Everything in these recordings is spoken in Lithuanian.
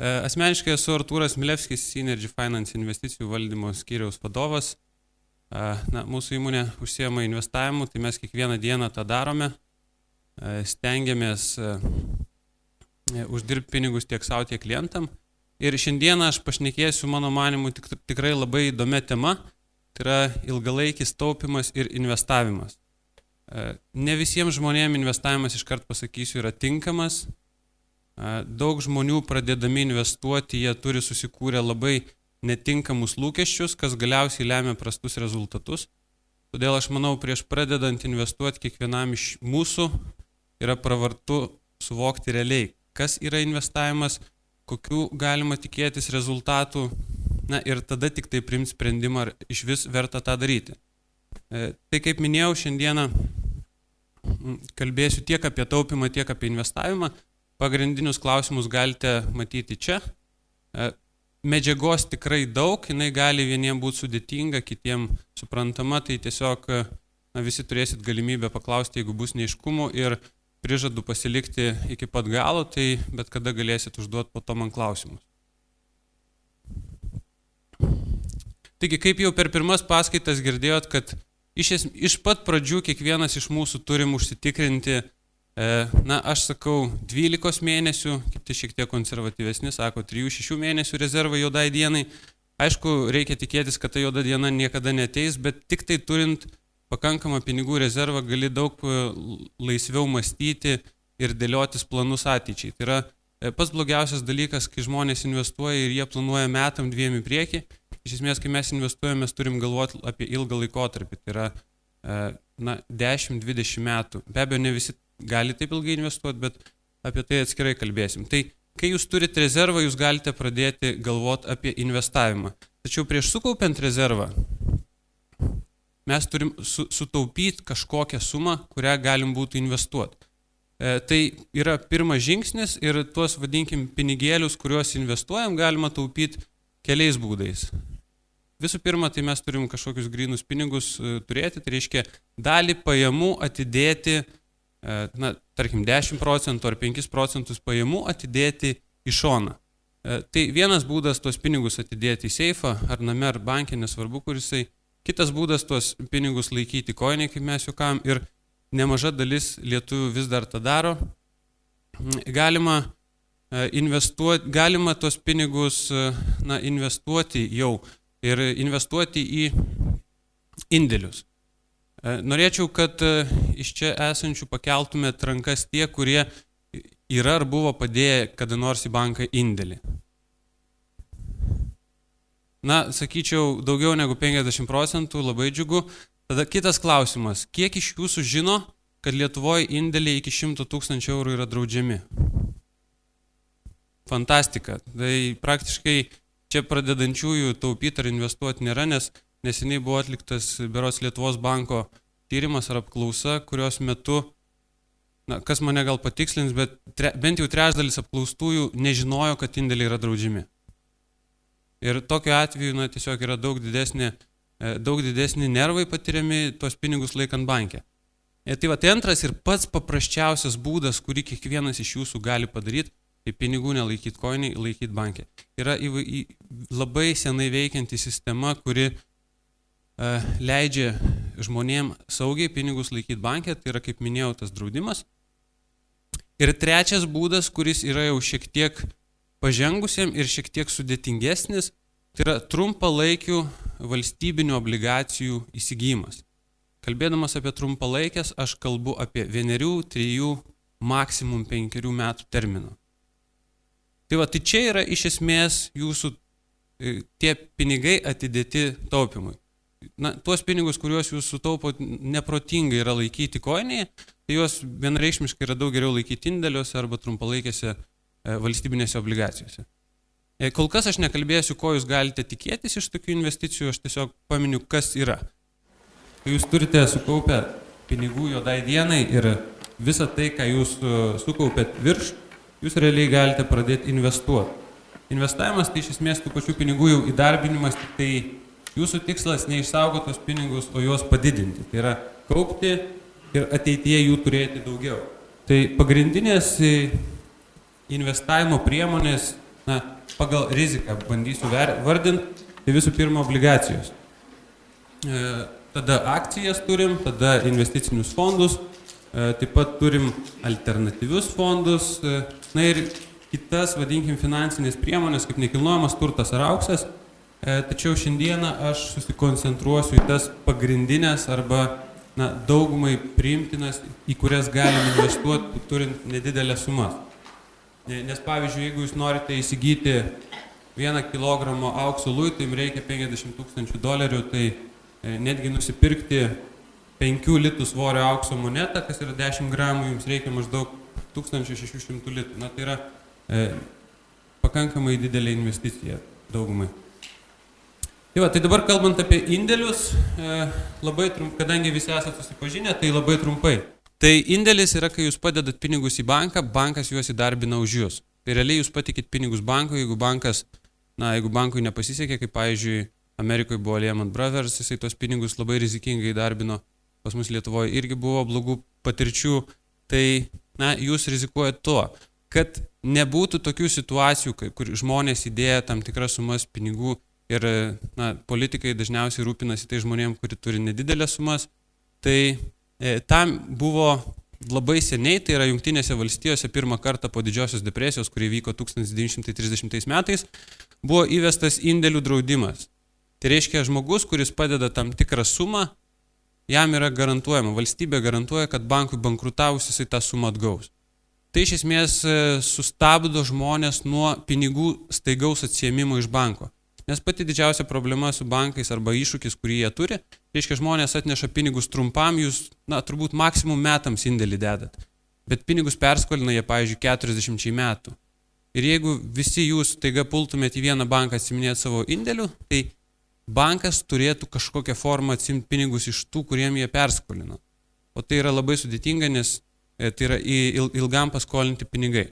Asmeniškai esu Artūras Milevskis, Synergy Finance investicijų valdymo skyriaus vadovas. Mūsų įmonė užsiema investavimu, tai mes kiekvieną dieną tą darome. Stengiamės uždirbti pinigus tiek savo, tiek klientam. Ir šiandieną aš pašnekėsiu, mano manimu, tikrai labai įdomia tema. Tai yra ilgalaikis taupimas ir investavimas. Ne visiems žmonėms investavimas, iškart pasakysiu, yra tinkamas. Daug žmonių pradėdami investuoti, jie turi susikūrę labai netinkamus lūkesčius, kas galiausiai lemia prastus rezultatus. Todėl aš manau, prieš pradedant investuoti kiekvienam iš mūsų yra pravartu suvokti realiai, kas yra investavimas, kokių galima tikėtis rezultatų, ir tada tik tai priimti sprendimą, ar iš vis verta tą daryti. Tai kaip minėjau, šiandieną kalbėsiu tiek apie taupimą, tiek apie investavimą. Pagrindinius klausimus galite matyti čia. Medžiagos tikrai daug, jinai gali vieniems būti sudėtinga, kitiems suprantama, tai tiesiog visi turėsit galimybę paklausti, jeigu bus neaiškumų, ir prižadu pasilikti iki pat galo, tai bet kada galėsit užduoti po to man klausimus. Taigi, kaip jau per pirmas paskaitas girdėjot, kad iš pat pradžių kiekvienas iš mūsų turim užsitikrinti, aš sakau 12 mėnesių, kiti šiek tiek konservatyvesni, sako 3-6 mėnesių rezervą juodai dienai. Aišku, reikia tikėtis, kad ta juoda diena niekada neateis, bet tik tai turint pakankamą pinigų rezervą gali daug laisviau mąstyti ir dėliotis planus ateičiai. Tai yra pats blogiausias dalykas, kai žmonės investuoja ir jie planuoja metam, 2 į priekį. Iš esmės, kai mes investuojame, mes turim galvoti apie ilgą laikotarpį, tai yra 10-20 metų. Be abejo, ne visi gali taip ilgai investuoti, bet apie tai atskirai kalbėsim. Tai kai jūs turite rezervą, jūs galite pradėti galvoti apie investavimą. Tačiau prieš sukaupiant rezervą, mes turim sutaupyti kažkokią sumą, kurią galim būtų investuoti. Tai yra pirmas žingsnis ir tuos, vadinkim, pinigėlius, kuriuos investuojam, galima taupyti keliais būdais. Visų pirma, tai mes turim kažkokius grynus pinigus turėti, tai reiškia dalį pajamų atidėti, tarkim 10% ar 5% pajamų atidėti į šoną. Tai vienas būdas tuos pinigus atidėti į seifą, ar name, ar banke, nesvarbu kur jisai. Kitas būdas tuos pinigus laikyti koinėje, kaip mes juokavom, ir nemaža dalis lietuvių vis dar tą daro. Galima tuos pinigus investuoti jau ir investuoti į indėlius. Norėčiau, kad iš čia esančių pakeltumėt rankas tie, kurie yra ar buvo padėję kada nors į banką indėlį. Sakyčiau, daugiau negu 50%, labai džiugu. Tada kitas klausimas, kiek iš jūsų žino, kad Lietuvoje indėliai iki 100 000 eurų yra draudžiami? Fantastika. Tai praktiškai čia pradedančiųjų taupyti ar investuoti nėra, nes neseniai buvo atliktas berods Lietuvos banko tyrimas ar apklausa, kurios metu, kas mane gal patikslins, bet bent jau trečdalis apklaustųjų nežinojo, kad indėliai yra draudžiami. Ir tokiu atveju tiesiog yra daug didesni nervai patiriami tuos pinigus laikant banke. Tai antras ir pats paprasčiausias būdas, kurį kiekvienas iš jūsų gali padaryti, tai pinigų nelaikyti koinėje, laikyti banke. Yra labai senai veikianti sistema, kuri leidžia žmonėms saugiai pinigus laikyti banke, tai yra, kaip minėjau, tas draudimas. Ir trečias būdas, kuris yra jau šiek tiek pažengusiem ir šiek tiek sudėtingesnis, tai yra trumpalaikių valstybinių obligacijų įsigijimas. Kalbėdamas apie trumpalaikės, aš kalbu apie 1, 3, maksimum 5 metų terminą. Tai čia yra iš esmės jūsų tie pinigai atidėti taupimui. Tuos pinigus, kuriuos jūs sutaupot neprotingai yra laikyti koinėje, tai juos vienareikšmiškai yra daug geriau laikyti indėliuose arba trumpalaikėse valstybinėse obligacijose. Kol kas aš nekalbėsiu, ko jūs galite tikėtis iš tokių investicijų, aš tiesiog paminiu, kas yra. Kai jūs turite sukaupę pinigų juodai dienai ir visą tai, ką jūs sukaupėt virš, jūs realiai galite pradėti investuoti. Investavimas tai iš esmės tų pačių pinigų jau įdarbinimas, tik tai jūsų tikslas neišsaugoti tos pinigus, o juos padidinti. Tai yra kaupti ir ateityje jų turėti daugiau. Tai pagrindinės investavimo priemonės pagal riziką bandysiu vardinti, tai visų pirma obligacijos. Tada akcijas turim, tada investicinius fondus, taip pat turim alternatyvius fondus, ir kitas, vadinkim, finansinės priemonės, kaip nekilnojamas turtas ar auksas. Tačiau šiandieną aš susikoncentruosiu į tas pagrindinės arba daugumai priimtinas, į kurias galim investuoti, turint nedidelę sumą. Nes pavyzdžiui, jeigu jūs norite įsigyti 1 kilogramo aukso luitą, jums reikia $50,000, tai netgi nusipirkti 5 litų svorio aukso monetą, kas yra 10 gramų, jums reikia maždaug 1600 litų. Tai yra pakankamai didelė investicija daugumai. Tai dabar kalbant apie indėlius, labai trumpai, kadangi visi esate susipažinę, tai labai trumpai. Tai indėlis yra, kai jūs padedat pinigus į banką, bankas juos įdarbina už jūs. Tai realiai jūs patikit pinigus bankui, jeigu bankui nepasisekė, kaip pavyzdžiui Amerikoje buvo Lehman Brothers, jisai tos pinigus labai rizikingai įdarbino, pas mus Lietuvoje irgi buvo blogų patirčių, tai jūs rizikuojate tuo, kad nebūtų tokių situacijų, kur žmonės įdėja tam tikras sumas pinigų ir politikai dažniausiai rūpinasi tai žmonėm, kuri turi nedidelės sumas. Tai tam buvo labai seniai, tai yra Jungtinėse valstijose pirmą kartą po Didžiosios depresijos, kuri vyko 1930 metais, buvo įvestas indėlių draudimas. Tai reiškia, žmogus, kuris padeda tam tikrą sumą, jam yra garantuojama, valstybė garantuoja, kad bankui bankrutavus jisai tą sumą atgaus. Tai iš esmės sustabdo žmonės nuo pinigų staigaus atsiėmimo iš banko. Nes pati didžiausia problema su bankais arba iššūkis, kurį jie turi, reiškia, žmonės atneša pinigus trumpam, jūs, turbūt maksimum metams indėlį dedat. Bet pinigus perskolina jie, pavyzdžiui, 40 metų. Ir jeigu visi jūs taiga pultumėte į vieną banką atsiminėti savo indėlių, tai bankas turėtų kažkokią formą atsimti pinigus iš tų, kuriem jie perskolino. O tai yra labai sudėtinga, nes tai yra ilgam paskolinti pinigai.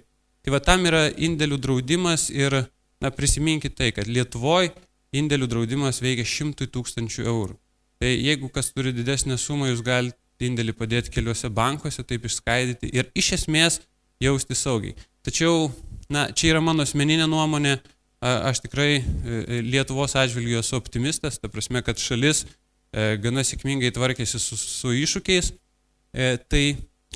Tai tam yra indėlių draudimas ir prisiminkit tai, kad Lietuvoje indėlių draudimas veikia 100,000 eurų. Tai jeigu kas turi didesnę sumą, jūs galite indėlį padėti keliuose bankuose, taip išskaidyti ir iš esmės jausti saugiai. Tačiau, čia yra mano asmeninė nuomonė, aš tikrai Lietuvos atžvilgiu esu optimistas, ta prasme, kad šalis gana sėkmingai tvarkėsi su iššūkiais. Tai,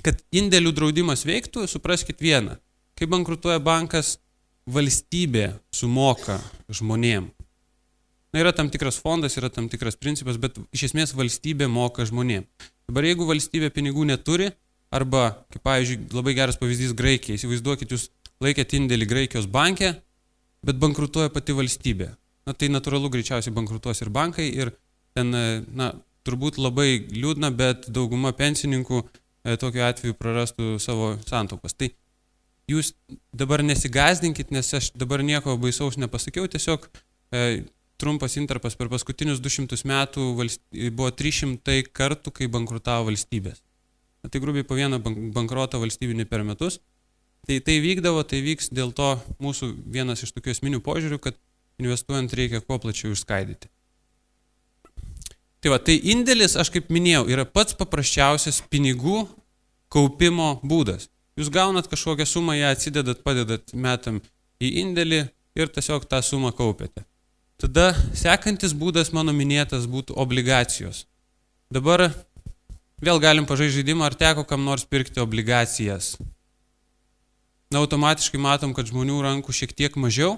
kad indėlių draudimas veiktų, supraskit vieną. Kai bankrutuoja bankas, valstybė sumoka žmonėm. Yra tam tikras fondas, yra tam tikras principas, bet iš esmės valstybė moka žmonėm. Dabar jeigu valstybė pinigų neturi, arba, kaip pavyzdžiui, labai geras pavyzdys Graikija, įsivaizduokit, jūs laikėt indėlį Graikijos banke, bet bankrutuoja pati valstybė. Tai natūralu greičiausiai bankrutuos ir bankai ir ten, turbūt labai liūdna, bet dauguma pensininkų tokiu atveju prarastų savo santaupas. Tai jūs dabar nesigazdinkit, nes aš dabar nieko baisaus nepasakiau, tiesiog trumpas intarpas per paskutinius 200 metų buvo 300 kartų, kai bankrutavo valstybės. Tai grubiai po vieną bankrotą valstybinį per metus. Tai vykdavo, tai vyks dėl to mūsų vienas iš tokių esminių požiūrių, kad investuojant reikia kuo plačiau išskaidyti. Tai indėlis, aš kaip minėjau, yra pats paprasčiausias pinigų kaupimo būdas. Jūs gaunat kažkokią sumą, ją atsidedat, padedat metam į indėlį ir tiesiog tą sumą kaupiate. Tada sekantis būdas, mano minėtas, būtų obligacijos. Dabar vėl galim pažaisti žaidimą, ar teko kam nors pirkti obligacijas. Automatiškai matom, kad žmonių rankų šiek tiek mažiau.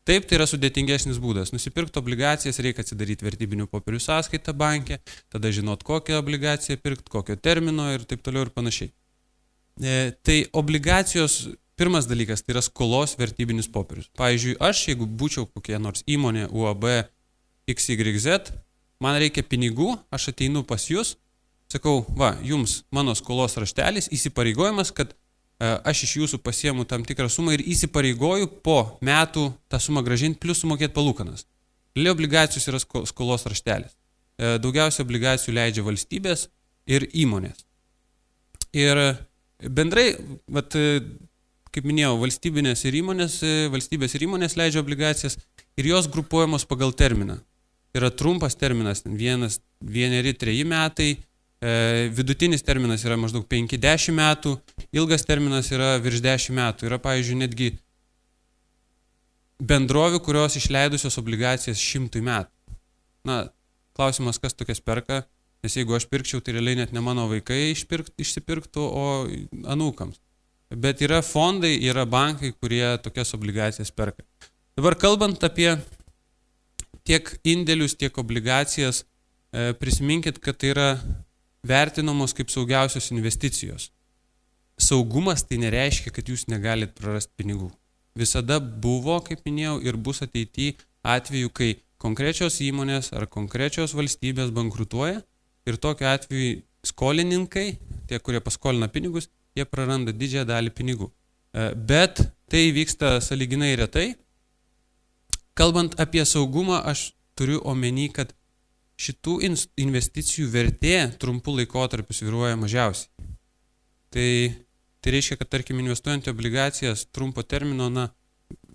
Taip, tai yra sudėtingesnis būdas. Nusipirkti obligacijas reikia atsidaryti vertybinių popierių sąskaitą banke, tada žinot, kokią obligaciją pirkti, kokio termino ir taip toliau ir panašiai. Tai obligacijos, pirmas dalykas, tai yra skolos vertybinis popierius. Pavyzdžiui, aš, jeigu būčiau kokia nors įmonė UAB XYZ, man reikia pinigų, aš ateinu pas jūs, sakau, jums mano skolos raštelis, įsipareigojimas, kad aš iš jūsų pasiemu tam tikrą sumą ir įsipareigoju po metų tą sumą grąžinti, plus sumokėti palūkanas. Realiai obligacijos yra skolos raštelis. Daugiausia obligacijų leidžia valstybės ir įmonės. Ir bendrai, kaip minėjau, valstybės ir įmonės leidžia obligacijas ir jos grupuojamos pagal terminą. Yra trumpas terminas, 1-3 metai, vidutinis terminas yra maždaug 5-10 metų, ilgas terminas yra virš 10 metų. Yra, pavyzdžiui, netgi bendrovių, kurios išleidusios obligacijas 100 metų. Na, klausimas, kas tokias perka, nes jeigu aš pirkčiau, tai realiai net ne mano vaikai išsipirktų, o anūkams. Bet yra fondai, yra bankai, kurie tokias obligacijas perka. Dabar kalbant apie tiek indėlius, tiek obligacijas, prisiminkit, kad tai yra vertinamos kaip saugiausios investicijos. Saugumas tai nereiškia, kad jūs negalit prarasti pinigų. Visada buvo, kaip minėjau, ir bus ateityje atveju, kai konkrečios įmonės ar konkrečios valstybės bankrutuoja ir tokiu atveju skolininkai, tie, kurie paskolina pinigus, jie praranda didžiąją dalį pinigų. Bet tai vyksta sąlyginai retai. Kalbant apie saugumą, aš turiu omeny, kad šitų investicijų vertė trumpų laikotarpių svyruoja mažiausiai. Tai reiškia, kad tarkim investuojant į obligacijas trumpo termino,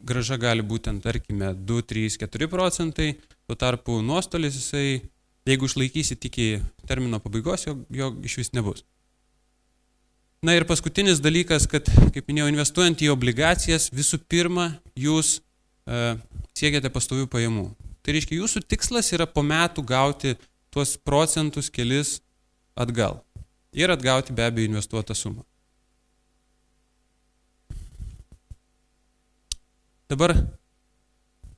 grąža gali būti, tarkime, 2, 3, 4 procentai, tuo tarpu nuostolis jisai, jeigu išlaikysit iki termino pabaigos, jo iš vis nebus. Na ir paskutinis dalykas, kad, kaip minėjau, investuojant į obligacijas, visų pirma, jūs siekiate pastovių pajamų. Tai reiškia, jūsų tikslas yra po metų gauti tuos procentus kelis atgal ir atgauti be abejo investuotą sumą. Dabar,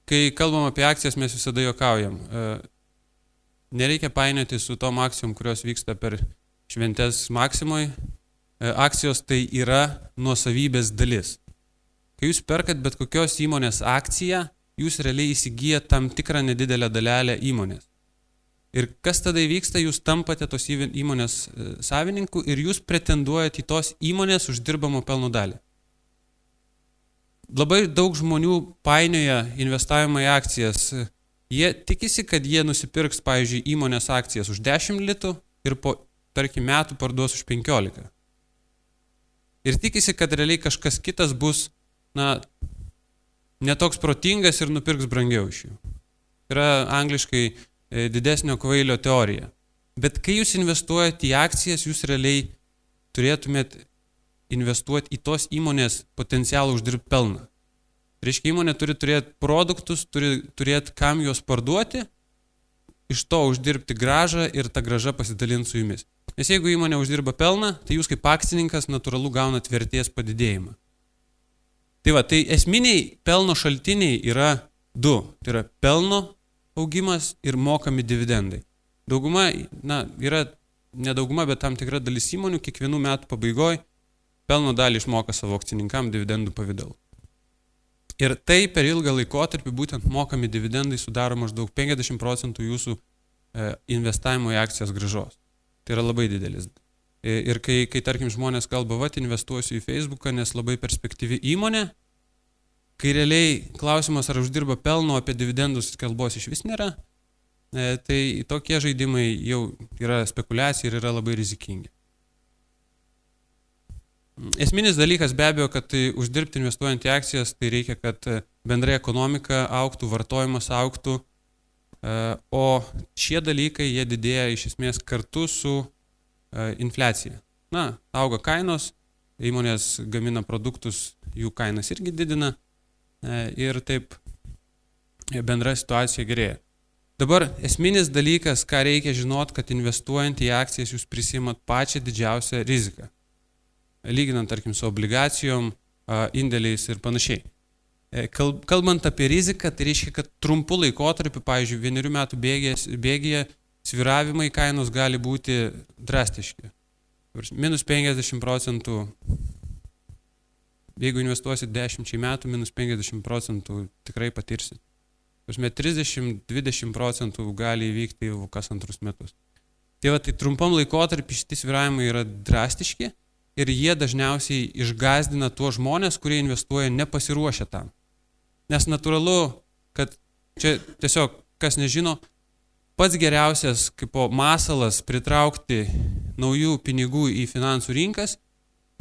kai kalbam apie akcijas, mes visada juokaujam. Nereikia painioti su tom akcijom, kurios vyksta per šventes Maksimoj. Akcijos tai yra nuosavybės dalis. Kai jūs perkat bet kokios įmonės akciją, jūs realiai įsigyjat tam tikrą nedidelę dalelę įmonės. Ir kas tada įvyksta, jūs tampate tos įmonės savininku ir jūs pretenduojat į tos įmonės uždirbamo pelno dalį. Labai daug žmonių painioja investavimą į akcijas. Jie tikisi, kad jie nusipirks, pavyzdžiui, įmonės akcijas už 10 litų ir po, tarkim, metų parduos už 15. Ir tikisi, kad realiai kažkas kitas bus, netoks protingas ir nupirks brangiau iš jų. Yra angliškai didesnio kvailio teorija. Bet kai jūs investuojate į akcijas, jūs realiai turėtumėt investuoti į tos įmonės potencialą uždirbti pelną. Reiškia, įmonė turi turėti produktus, turi turėti kam juos parduoti, iš to uždirbti grąžą ir ta grąža pasidalinti su jumis. Nes jeigu įmonė uždirba pelną, tai jūs kaip akcininkas natūralu gaunat vertės padidėjimą. Tai esminiai pelno šaltiniai yra 2. Tai yra pelno augimas ir mokami dividendai. Dauguma, yra nedauguma, bet tam tikra dalis įmonių kiekvienų metų pabaigoje pelno dalį išmoka savo akcininkam dividendų pavidalu. Ir tai per ilgą laikotarpį būtent mokami dividendai sudaro maždaug 50% jūsų investavimo į akcijas grąžos. Tai yra labai didelis. Ir kai tarkim žmonės kalba, investuosiu į Facebooką, nes labai perspektyvi įmonė, kai realiai klausimas, ar uždirba pelno, apie dividendus kalbos iš vis nėra, tai tokie žaidimai jau yra spekulacija ir yra labai rizikingi. Esminis dalykas be abejo, kad uždirbti investuojant į akcijas, tai reikia, kad bendrai ekonomika augtų, vartojimas augtų, o šie dalykai jie didėja iš esmės kartu su infliacija. Auga kainos, įmonės gamina produktus, jų kainas irgi didina ir taip bendra situacija gerėja. Dabar esminis dalykas, ką reikia žinot, kad investuojant į akcijas jūs prisiimat pačią didžiausią riziką. Lyginant, tarkim, su obligacijom, indėliais ir panašiai. Kalbant apie riziką, tai reiškia, kad trumpu laikotarpiu, pavyzdžiui, 1 metų bėgyje svyravimai kainos gali būti drastiški. Minus 50%, jeigu investuosit 10 metų, minus 50% tikrai patirsit. 30-20% gali įvykti kas antrus metus. Tai trumpam laikotarpiu šitie svyravimai yra drastiški. Ir jie dažniausiai išgazdina tuos žmonės, kurie investuoja nepasiruošę tam. Nes natūralu, kad čia tiesiog, kas nežino, pats geriausias kaip masalas pritraukti naujų pinigų į finansų rinkas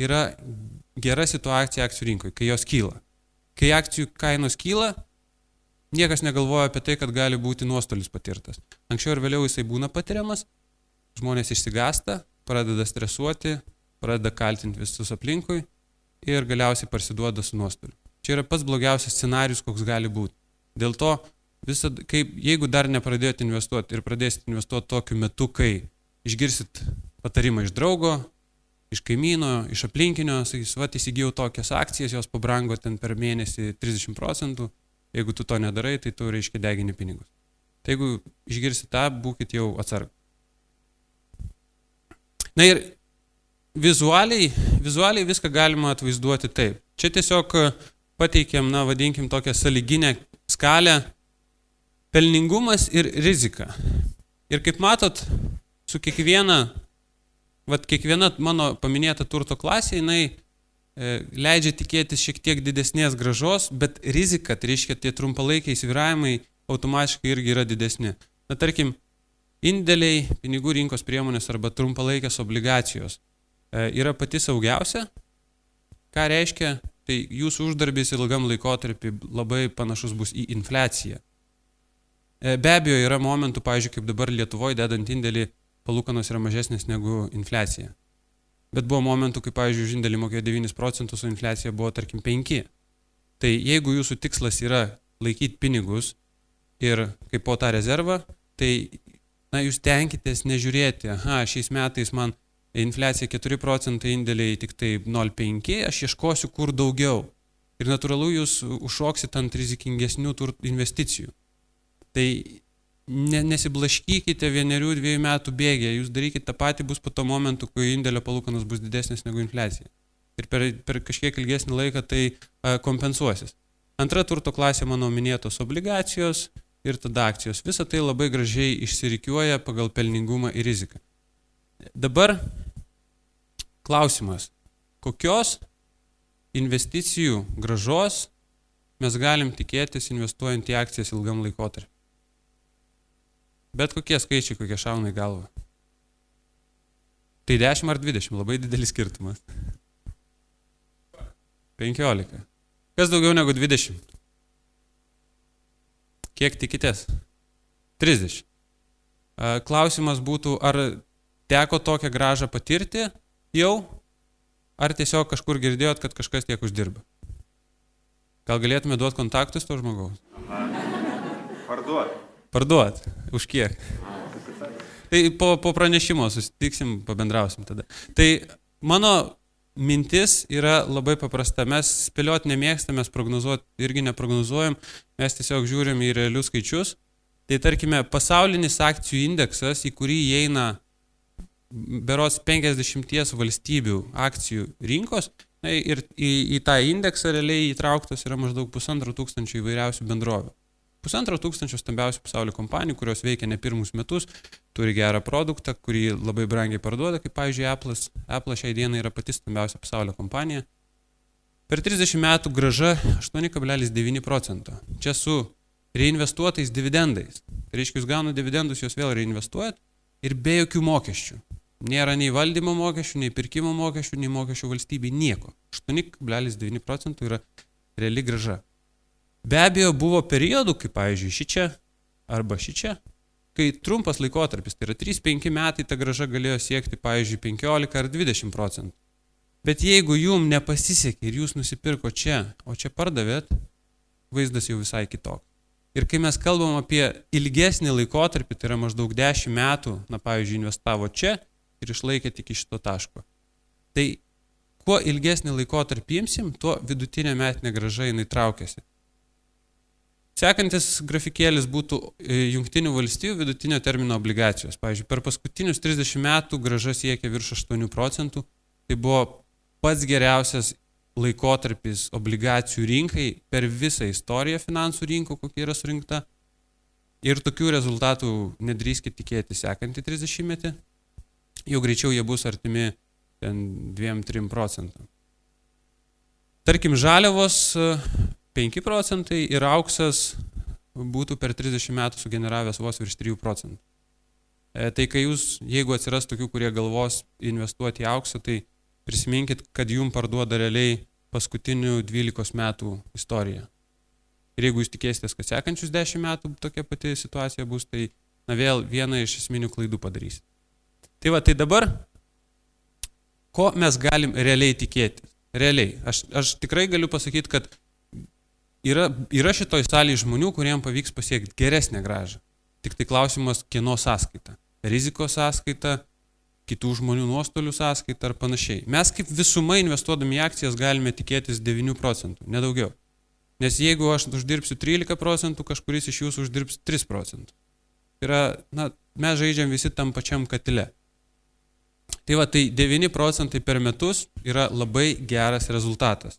yra gera situacija akcijų rinkoje, kai jos kyla. Kai akcijų kainos kyla, niekas negalvoja apie tai, kad gali būti nuostolis patirtas. Anksčiau ir vėliau jisai būna patiriamas, žmonės išsigąsta, pradeda stresuoti, pradeda kaltinti visus aplinkui ir galiausiai parsiduoda su nuostoliu. Čia yra pats blogiausias scenarius, koks gali būti. Dėl to, jeigu dar nepradėjote investuoti ir pradėsite investuoti tokiu metu, kai išgirsit patarimą iš draugo, iš kaimyno, iš aplinkinio, sakys, įsigijau tokias akcijas, jos pabrango ten per mėnesį 30%, jeigu tu to nedarai, tai tu reiškia degini pinigus. Tai jeigu išgirsit tą, būkit jau atsargūs. Na ir vizualiai viską galima atvaizduoti taip. Čia tiesiog pateikėm, vadinkim, tokią sąlyginę skalę pelningumas ir rizika. Ir kaip matot, su kiekviena mano paminėta turto klasė, jinai leidžia tikėtis šiek tiek didesnės grąžos, bet rizika, tai reiškia tie trumpalaikiai svyravimai automatiškai irgi yra didesni. Na, tarkim, indėliai, pinigų rinkos priemonės arba trumpalaikės obligacijos yra pati saugiausia. Ką reiškia? Tai jūsų uždarbis ilgam laikotarpį labai panašus bus į infliaciją. Be abejo, yra momentų, pavyzdžiui, kaip dabar Lietuvoje dedant indėlį, palūkanos yra mažesnės negu infliacija. Bet buvo momentų, kai, pavyzdžiui, už indėlį mokėjo 9%, o infliacija buvo, tarkim, 5%. Tai jeigu jūsų tikslas yra laikyti pinigus ir kaip po tą rezervą, tai jūs tenkitės nežiūrėti, šiais metais man infliacija 4%, indėliai tik tai 0,5%, aš ieškosiu kur daugiau. Ir natūralu jūs užšoksit ant rizikingesnių investicijų. Tai nesiblaškykite 1-2 metų bėgė, jūs darykite tą patį bus po to momentu, kai indėlio palūkanos bus didesnės negu infliacija. Ir per kažkiek ilgesnį laiką tai kompensuosis. Antra turto klasė mano minėtos obligacijos ir tada akcijos. Visa tai labai gražiai išsirikiuoja pagal pelningumą ir riziką. Dabar klausimas, kokios investicijų grąžos mes galim tikėtis investuojant į akcijas ilgam laikotarpiu? Bet kokie skaičiai, kokie šauna į galvą. Tai 10 ar 20, labai didelis skirtumas. 15. Kas daugiau negu 20? Kiek tikitės? 30. Klausimas būtų, ar teko tokią grąžą patirti jau, ar tiesiog kažkur girdėjot, kad kažkas tiek uždirba? Gal galėtume duoti kontaktus to žmogaus? Parduot. Už kiek? Tai po pranešimo susitiksim, pabendrausim tada. Tai mano mintis yra labai paprasta. Mes spėlioti nemėgstam, mes prognozuoti irgi neprognozuojam, mes tiesiog žiūrim į realius skaičius. Tai tarkime, pasaulinis akcijų indeksas, į kurį įeina berods 50 valstybių akcijų rinkos, ir į tą indeksą realiai įtrauktos yra maždaug 1500 įvairiausių bendrovių. 1500 stambiausių pasaulio kompanijų, kurios veikia ne pirmus metus, turi gerą produktą, kurį labai brangiai parduoda, kaip pavyzdžiui Apple'as. Apple šiai dienai yra pati stambiausia pasaulio kompanija. Per 30 metų grąža 8,9%. Čia su reinvestuotais dividendais. Tai reiškia, jūs gauna dividendus, jūs vėl reinvestuojat ir be jokių mokesčių. Nėra nei valdymo mokesčių, nei pirkimo mokesčių, nei mokesčių valstybei, nieko. 8,9% yra reali grąža. Be abejo, buvo periodų, kaip pavyzdžiui šičia arba šičia, kai trumpas laikotarpis, tai yra 3-5 metai, ta grąža galėjo siekti, pavyzdžiui, 15 ar 20%. Bet jeigu jums nepasisekė ir jūs nusipirko čia, o čia pardavėt, vaizdas jau visai kitoks. Ir kai mes kalbam apie ilgesnį laikotarpį, tai yra maždaug 10 metų, pavyzdžiui, investavo čia ir išlaikė tik iš šito taško. Tai kuo ilgesnį laikotarpį imsim, tuo vidutinė metinė grąža jinai traukiasi. Sekantis grafikėlis būtų Jungtinių valstijų vidutinio termino obligacijos. Pavyzdžiui, per paskutinius 30 metų grąža siekia virš 8%. Tai buvo pats geriausias laikotarpis obligacijų rinkai per visą istoriją finansų rinkų, kokia yra surinkta. Ir tokių rezultatų nedrįskit tikėti sekantį 30-metį. Jau greičiau jie bus artimi 2-3%. Tarkim, žaliavos 5% ir auksas būtų per 30 metų sugeneravęs vos virš 3%. Tai kai jūs, jeigu atsiras tokių, kurie galvos investuoti į auksą, tai prisiminkit, kad jums parduoda realiai paskutinių 12 metų istoriją. Ir jeigu jūs tikėsitės, kad sekančius 10 metų tokia pati situacija bus, tai vėl vieną iš esminių klaidų padarysite. Tai dabar, ko mes galim realiai tikėtis? Realiai. Aš tikrai galiu pasakyti, kad yra šitoj salėje žmonių, kuriems pavyks pasiekti geresnę grąžą. Tik tai klausimas, kieno sąskaita. Rizikos sąskaita, kitų žmonių nuostolių sąskaita ar panašiai. Mes kaip visumai investuodami į akcijas galime tikėtis 9 procentų, nedaugiau. Nes jeigu aš uždirbsiu 13 procentų, kažkuris iš jūsų uždirbs 3 procentų. Mes žaidžiam visi tam pačiam katile. Tai 9 procentai per metus yra labai geras rezultatas.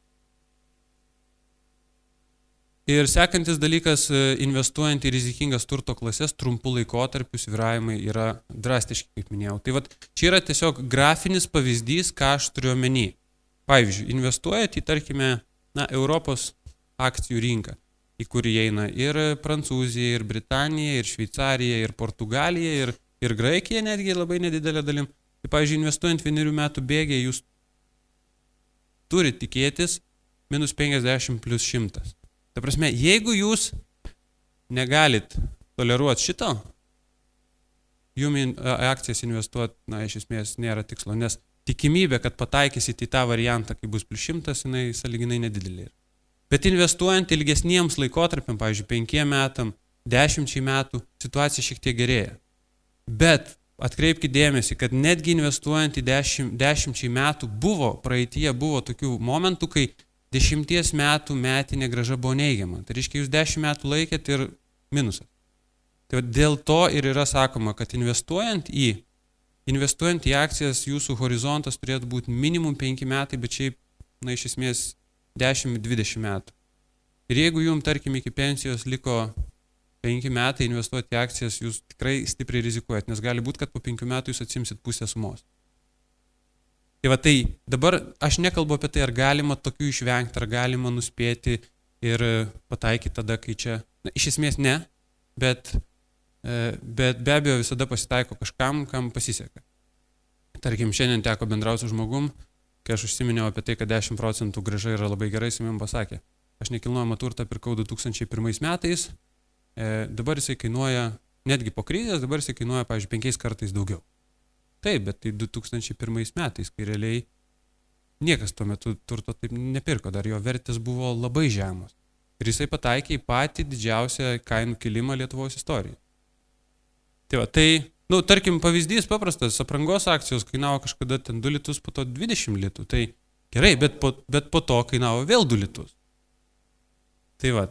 Ir sekantis dalykas, investuojant į rizikingas turto klases, trumpų laikotarpių svyravimai yra drastiški, kaip minėjau. Čia yra tiesiog grafinis pavyzdys, ką aš turiu omeny. Pavyzdžiui, investuojat į, tarkime, Europos akcijų rinką, į kurį eina ir Prancūzija, ir Britanija, ir Šveicarija, ir Portugalija, ir Graikija netgi labai nedidelė dalim. Tai, pavyzdžiui, investuojant 1 metų bėgiai, jūs turite tikėtis minus 50 plus 100. Ta prasme, jeigu jūs negalit toleruoti šito, jums akcijas investuoti, iš esmės nėra tikslo, nes tikimybė, kad pataikysit į tą variantą, kai bus plus 100, jinai sąlyginai nedidelė. Bet investuojant ilgesniems laikotarpiam, pavyzdžiui, 5 metam, 10 metų, situacija šiek tiek gerėja. Bet atkreipkite dėmesį, kad netgi investuojant į 10 metų praeityje buvo tokių momentų, kai 10 metų metinė grąža buvo neigiama. Tai reiškia, jūs 10 metų laikėt ir minusas. Tai dėl to ir yra sakoma, kad investuojant į akcijas jūsų horizontas turėtų būti minimum 5 metai, bet šiaip, iš esmės 10-20 metų. Ir jeigu jums, tarkim, iki pensijos liko 5 metai investuoti į akcijas, jūs tikrai stipriai rizikuojat, nes gali būti, kad po 5 metų jūs atsimsit pusę sumos. Tai dabar aš nekalbu apie tai, ar galima tokių išvengti, ar galima nuspėti ir pataikyti tada, kai čia, iš esmės ne, bet be abejo visada pasitaiko kažkam, kam pasiseka. Tarkim, šiandien teko bendrauti su žmogum, kai aš užsiminiau apie tai, kad 10 procentų grąža yra labai gerai, jis man pasakė, aš nekilnojamą turtą pirkau 2001 metais, dabar jisai kainuoja, netgi po krizės, dabar jisai kainuoja, pavyzdžiui, 5 kartais daugiau. Taip, bet tai 2001 metais, kai realiai niekas tuo metu turto taip nepirko, dar jo vertės buvo labai žemos. Ir jisai pataikė į patį didžiausią kainų kilimą Lietuvos istorijoje. Tarkim, pavyzdys paprastas, aprangos akcijos kainavo kažkada ten 2 litus, po to 20 litų. Tai gerai, bet po to kainavo vėl 2 litus. Tai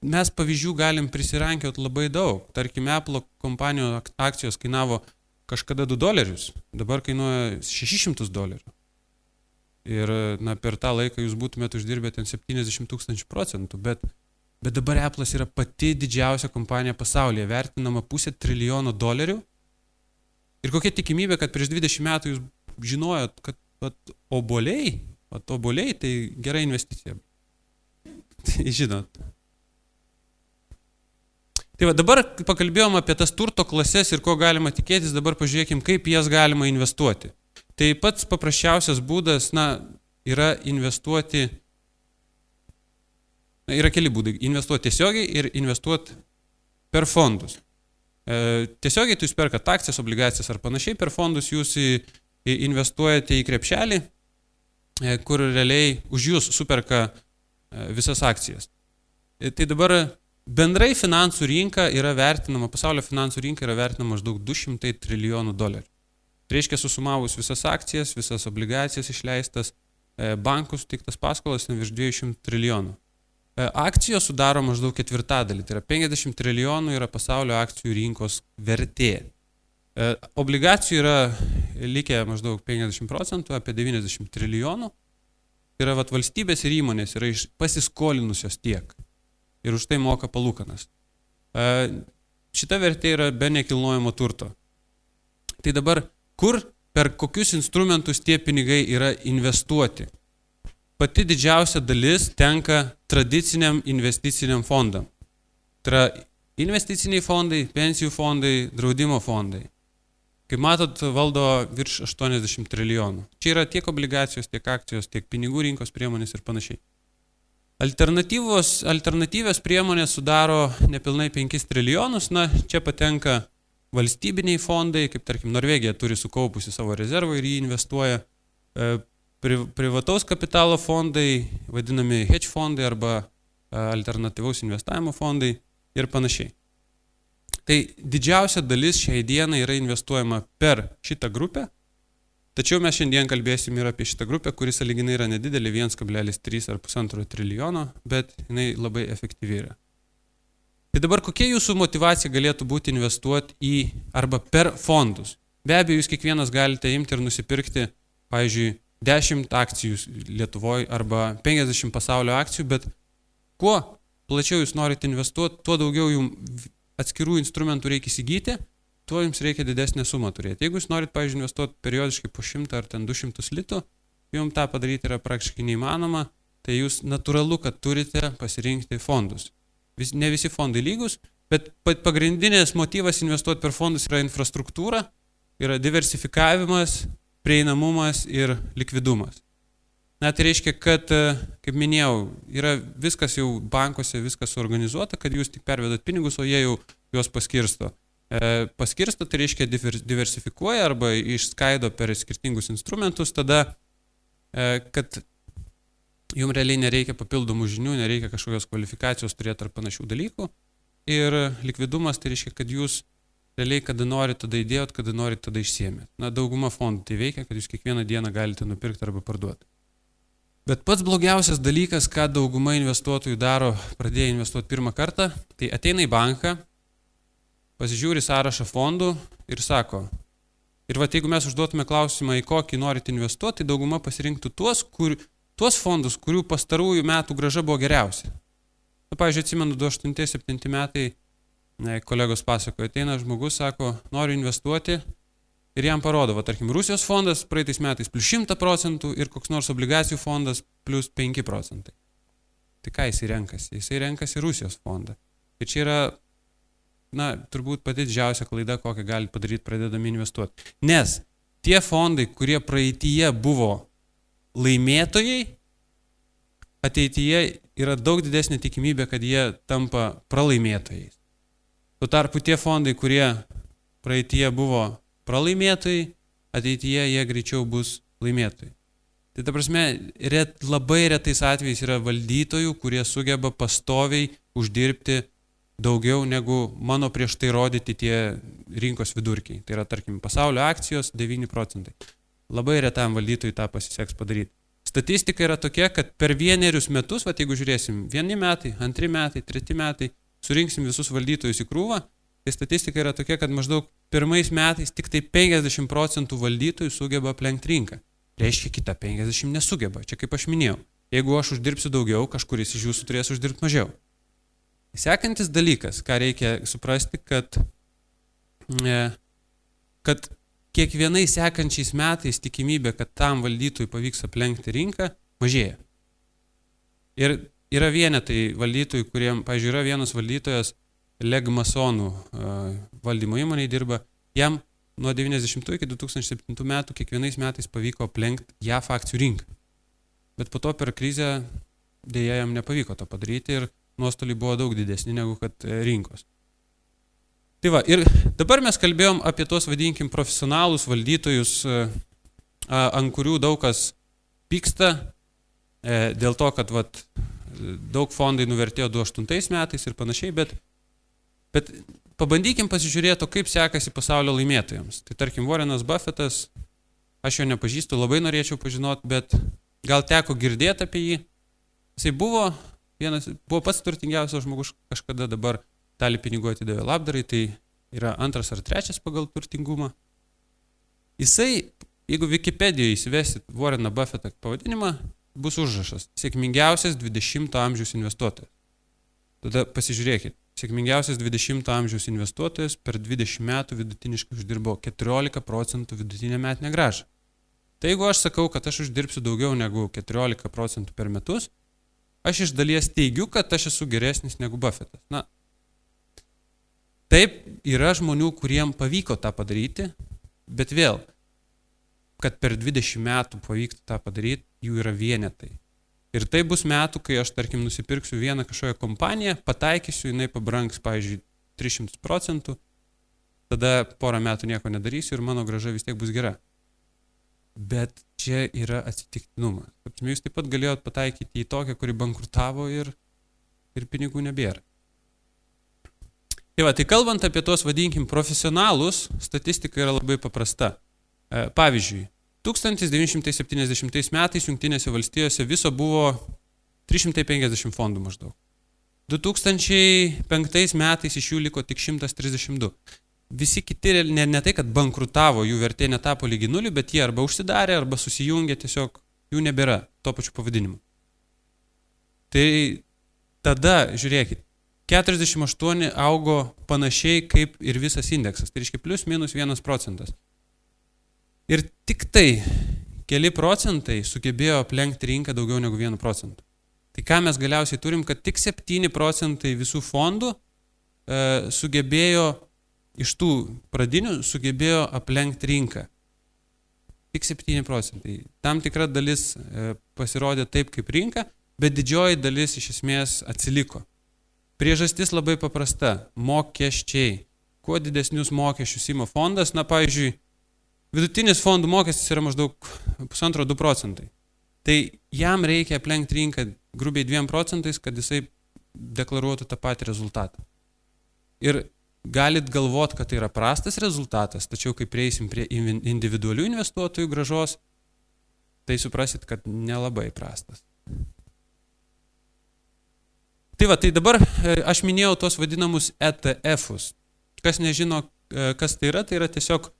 mes pavyzdžių galim prisirankioti labai daug. Tarkim, Apple kompanijų akcijos kainavo kažkada $2, dabar kainuoja $600. Ir per tą laiką jūs būtumėte uždirbę ten 70 000%, bet dabar Apple'as yra pati didžiausia kompanija pasaulyje, vertinama $500 bilionų. Ir kokia tikimybė, kad prieš 20 metų jūs žinojot, kad obuoliai tai gera investicija. Tai žinot. Dabar pakalbėjom apie tas turto klases ir ko galima tikėtis, dabar pažiūrėkim, kaip jas galima investuoti. Tai pats paprasčiausias būdas, yra investuoti, yra keli būdai, investuoti tiesiogiai ir investuoti per fondus. Tiesiogiai jūs perkat akcijas, obligacijas ar panašiai, per fondus jūs investuojate į krepšelį, kur realiai už jūs superka visas akcijas. Tai dabar bendrai finansų rinka yra vertinama, pasaulio finansų rinka yra vertinama maždaug $200 trilijonų. Tai reiškia, susumavus visas akcijas, visas obligacijas išleistas, bankų suteiktas paskolas virš 200 trilijonų. Akcijos sudaro maždaug 1/4, tai yra 50 trilijonų yra pasaulio akcijų rinkos vertė. Obligacijų yra likę maždaug 50%, apie 90 trilijonų. Tai yra valstybės ir įmonės yra pasiskolinusios tiek. Ir už tai moka palūkanas. Šita vertė yra be nekilnojamo turto. Tai dabar, per kokius instrumentus tie pinigai yra investuoti? Pati didžiausia dalis tenka tradiciniam investiciniam fondam. Tai yra investiciniai fondai, pensijų fondai, draudimo fondai. Kaip matot, valdo virš 80 trilijonų. Čia yra tiek obligacijos, tiek akcijos, tiek pinigų rinkos priemonės ir panašiai. Alternatyvios priemonės sudaro nepilnai 5 trilijonus, čia patenka valstybiniai fondai, kaip tarkim Norvegija turi sukaupusi savo rezervą ir jį investuoja, privataus kapitalo fondai, vadinami hedge fondai arba alternatyvaus investavimo fondai ir panašiai. Tai didžiausia dalis šiai dienai yra investuojama per šitą grupę, tačiau mes šiandien kalbėsim ir apie šitą grupę, kuris sąlyginai yra nedidelė, 1,3 ar 1,5 trilijono, bet jinai labai efektyvi yra. Tai dabar kokia jūsų motyvacija galėtų būti investuoti į arba per fondus? Be abejo, jūs kiekvienas galite imti ir nusipirkti, pavyzdžiui, 10 akcijų Lietuvoje arba 50 pasaulio akcijų, bet kuo plačiau jūs norite investuoti, tuo daugiau jums atskirų instrumentų reikia įsigyti, tuo jums reikia didesnę sumą turėti. Jeigu jūs norit, pavyzdžiui, investuoti periodiškai po 100 ar ten 200 litų, jums tą padaryti yra praktiškai neįmanoma, tai jūs natūralu, kad turite pasirinkti fondus. Ne visi fondai lygus, bet pagrindinės motyvas investuoti per fondus yra infrastruktūra, yra diversifikavimas, prieinamumas ir likvidumas. Na, tai reiškia, kad, kaip minėjau, yra viskas jau bankuose, viskas suorganizuota, kad jūs tik pervedat pinigus, o jie jau juos paskirsto. Paskirsto, tai reiškia diversifikuoja arba išskaido per skirtingus instrumentus, tada, kad jums realiai nereikia papildomų žinių, nereikia kažkokios kvalifikacijos turėti ar panašių dalykų. Ir likvidumas, tai reiškia, kad jūs realiai kada norit, tada įdėjot, kada norit, tada išsiėmėt. Na, dauguma fondų tai veikia, kad jūs kiekvieną dieną galite nupirkti arba parduoti. Bet pats blogiausias dalykas, ką dauguma investuotojų daro, pradėję investuoti pirmą kartą, tai ateina į banką, pasižiūri sąrašą fondų ir sako, ir jeigu mes užduotume klausimą, į kokį norite investuoti, tai dauguma pasirinktų tuos fondus, kurių pastarųjų metų grąža buvo geriausia. Na, pavyzdžiui, atsimenu, 2008-2007 metai kolegos pasakojo, ateina žmogus, sako, noriu investuoti ir jam parodo, tarkim, Rusijos fondas praeitais metais plus 100% ir koks nors obligacijų fondas plus 5%. Tai ką jisai renkasi? Jisai renkasi Rusijos fondą. Ir čia yra, turbūt pati didžiausia klaida, kokią gali padaryti pradedami investuoti. Nes tie fondai, kurie praeityje buvo laimėtojai, ateityje yra daug didesnė tikimybė, kad jie tampa pralaimėtojais. Tuo tarpu tie fondai, kurie praeityje buvo pralaimėtojai, ateityje jie greičiau bus laimėtojai. Tai ta prasme, labai retais atvejais yra valdytojų, kurie sugeba pastoviai uždirbti daugiau negu mano prieš tai rodyti tie rinkos vidurkiai. Tai yra, tarkim, pasaulio akcijos 9%. Labai retam valdytojui tą pasiseks padaryti. Statistika yra tokia, kad per 1 metus, jeigu žiūrėsim, 1 metai, 2 metai, 3 metai, surinksim visus valdytojus į krūvą, tai statistika yra tokia, kad maždaug pirmais metais tik tai 50% valdytojų sugeba aplenkti rinką. Reiškia, kita 50% nesugeba. Čia kaip aš minėjau, jeigu aš uždirbsiu daugiau, kažkuris iš jūsų turės uždirbti mažiau. Sekantis dalykas, ką reikia suprasti, kad kiekvienais sekančiais metais tikimybė, kad tam valdytojui pavyks aplenkti rinką, mažėja. Ir yra vienetai valdytojų, kuriem, pavyzdžiui, yra vienas valdytojas, Leg Masonų valdymo įmonėje dirba, jam nuo 1990 iki 2007 metų kiekvienais metais pavyko aplenkti JAF akcijų rinką. Bet po to per krizę dėja jam nepavyko to padaryti ir nuostoliai buvo daug didesni negu kad rinkos. Tai ir dabar mes kalbėjom apie tos, vadinkim, profesionalus valdytojus, ant kurių daug kas pyksta, dėl to, kad daug fondai nuvertėjo 2008 metais ir panašiai, bet pabandykim pasižiūrėti, kaip sekasi pasaulio laimėtojams. Tai tarkim, Warrenas Buffettas, aš jo nepažįstu, labai norėčiau pažinoti, bet gal teko girdėti apie jį. Jisai buvo pats turtingiausias žmogus kažkada, dabar dalį pinigų atidavė labdarai, tai yra 2 ar 3 pagal turtingumą. Jisai, jeigu Wikipedijoje įsivesit Warreną Buffettą pavadinimą, bus užrašas sėkmingiausias 20 amžiaus investuotojas. Tada pasižiūrėkit, sėkmingiausias 20 amžiaus investuotojas per 20 metų vidutiniškai uždirbo 14% vidutinę metinę grąžą. Tai jeigu aš sakau, kad aš uždirbsiu daugiau negu 14% per metus, aš iš dalies teigiu, kad aš esu geresnis negu Buffettas. Taip, yra žmonių, kuriem pavyko tą padaryti, bet vėl, kad per 20 metų pavyktų tą padaryti, jų yra vienetai. Ir tai bus metų, kai aš, tarkim, nusipirksiu vieną kažkokią kompaniją, pataikysiu, jinai pabrangs, pavyzdžiui, 300%, tada porą metų nieko nedarysiu ir mano grąža vis tiek bus gera. Bet čia yra atsitiktinumas. Jūs taip pat galėjot pataikyti į tokią, kuri bankrutavo ir ir pinigų nebėra. Tai kalbant apie tuos, vadinkim, profesionalus, statistika yra labai paprasta. Pavyzdžiui, 1970 metais Jungtinėse valstijose viso buvo 350 fondų maždaug. 2005 metais iš jų liko tik 132. Visi kiti ne tai, kad bankrutavo, jų vertė netapo lygi nuliu, bet jie arba užsidarė, arba susijungė, tiesiog jų nebėra to pačiu pavadinimu. Tai tada, žiūrėkit, 48 augo panašiai kaip ir visas indeksas, tai reiškia plius minus 1%. Ir tik tai keli procentai sugebėjo aplenkti rinką daugiau negu 1%. Tai ką mes galiausiai turim, kad tik 7% visų fondų sugebėjo, iš tų pradinių, sugebėjo aplenkti rinką. Tik 7%. Tam tikra dalis pasirodė taip kaip rinka, bet didžioji dalis iš esmės atsiliko. Priežastis labai paprasta – mokesčiai. Kuo didesnius mokesčius ima fondas, pavyzdžiui, vidutinis fondų mokestis yra maždaug 1,5–2%. Tai jam reikia aplenkti rinką grubiai 2%, kad jisai deklaruotų tą patį rezultatą. Ir galit galvot, kad tai yra prastas rezultatas, tačiau kai prieisim prie individualių investuotojų grąžos, tai suprasit, kad nelabai prastas. Tai dabar aš minėjau tos vadinamus ETF-us. Kas nežino, kas tai yra tiesiog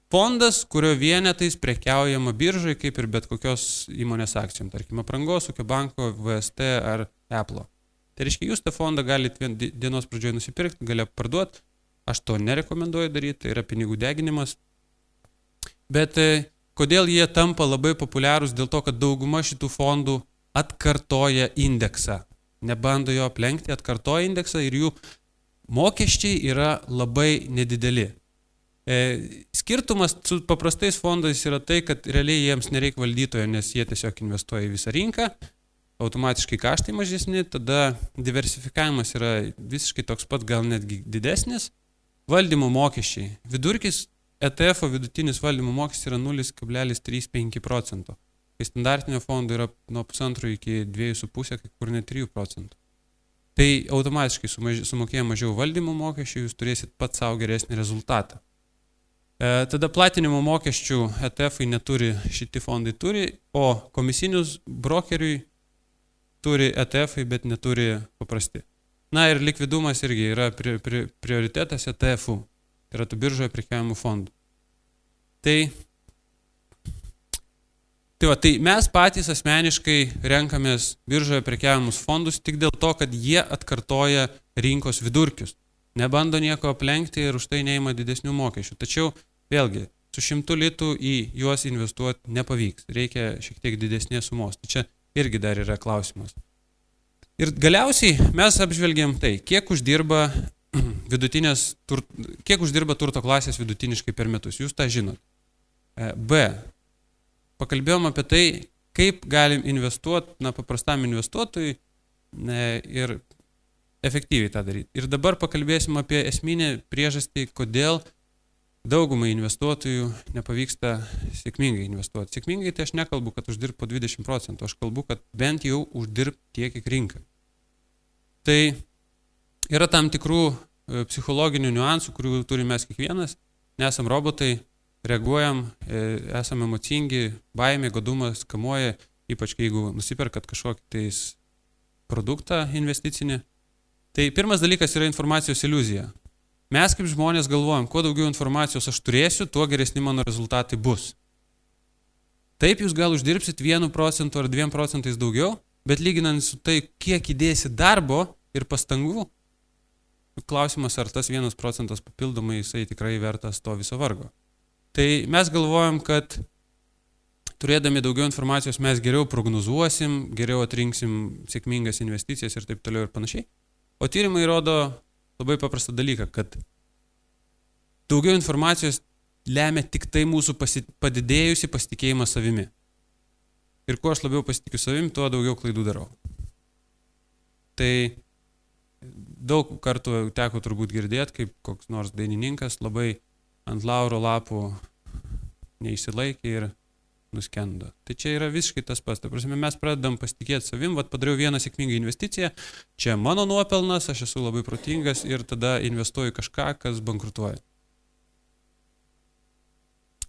fondas, kurio vienetais prekiaujama biržai, kaip ir bet kokios įmonės akcijom, tarkim, Aprangos ūkio banko, VST ar Apple. Tai reiškia, jūs tą fondą galite dienos pradžioje nusipirkti, gali parduoti. Aš to nerekomenduoju daryti, tai yra pinigų deginimas. Bet kodėl jie tampa labai populiarūs? Dėl to, kad dauguma šitų fondų atkartoja indeksą. Nebando jo aplenkti, atkartoja indeksą ir jų mokesčiai yra labai nedideli. Skirtumas su paprastais fondais yra tai, kad realiai jiems nereikia valdytojo, nes jie tiesiog investuoja į visą rinką, automatiškai kaštai mažesni, tada diversifikavimas yra visiškai toks pat, gal netgi didesnis. Valdymo mokesčiai. Vidurkis ETF-o vidutinis valdymo mokestis yra 0,35%. Kai standartinio fondo yra nuo 1,5 iki 2,5, kai kur net 3%. Tai automatiškai sumokėję mažiau valdymo mokesčių, jūs turėsit pats savo geresnį rezultatą. Tada platinimo mokesčių ETF-ai neturi, šitie fondai turi, o komisinius brokeriui turi ETF-ai, bet neturi paprasti. Na ir likvidumas irgi yra prioritetas ETF-ų, tai yra tų biržoje prekiavimų fondų. Tai mes patys asmeniškai renkamės biržoje prekiavimus fondus tik dėl to, kad jie atkartoja rinkos vidurkius. Nebando nieko aplenkti ir už tai neima didesnių mokesčių. Tačiau, vėlgi, su 100 litų į juos investuoti nepavyks. Reikia šiek tiek didesnės sumos. Tai čia irgi dar yra klausimas. Ir galiausiai mes apžvelgiam tai, kiek uždirba turto klasės vidutiniškai per metus. Jūs tą žinot. Pakalbėjom apie tai, kaip galim investuoti, paprastam investuotojui ir efektyviai tą daryti. Ir dabar pakalbėsim apie esminę priežastį, kodėl daugumai investuotojų nepavyksta sėkmingai investuoti. Sėkmingai tai aš nekalbu, kad uždirb po 20%, aš kalbu, kad bent jau uždirb tiek, kiek rinka. Tai yra tam tikrų psichologinių niuansų, kurių turime mes kiekvienas, nesam robotai, reaguojam, esame emocingi, baimė, godumas kamuoja, ypač jeigu nusiperkat kažkokį tais produktą investicinį. Tai pirmas dalykas yra informacijos iliuzija. Mes kaip žmonės galvojam, kuo daugiau informacijos aš turėsiu, tuo geresni mano rezultatai bus. Taip jūs gal uždirbsit 1% ar 2% daugiau, bet lyginant su tai, kiek įdėsi darbo ir pastangų, klausimas, ar tas 1% papildomai jisai tikrai vertas to viso vargo. Tai mes galvojam, kad turėdami daugiau informacijos mes geriau prognozuosim, geriau atrinksim sėkmingas investicijas ir taip toliau ir panašiai. O tyrimai rodo labai paprastą dalyką, kad daugiau informacijos lemia tik tai mūsų padidėjusi pasitikėjimą savimi. Ir kuo aš labiau pasitikiu savimi, tuo daugiau klaidų darau. Tai daug kartų teko turbūt girdėti, kaip koks nors dainininkas labai ant lauro lapų neišsilaikė ir nuskendo. Tai čia yra visiškai tas pats. Ta prasme, mes pradedam pasitikėti savim, padariau vieną sėkmingą investiciją, čia mano nuopelnas, aš esu labai protingas ir tada investuoju kažką, kas bankrutuoja.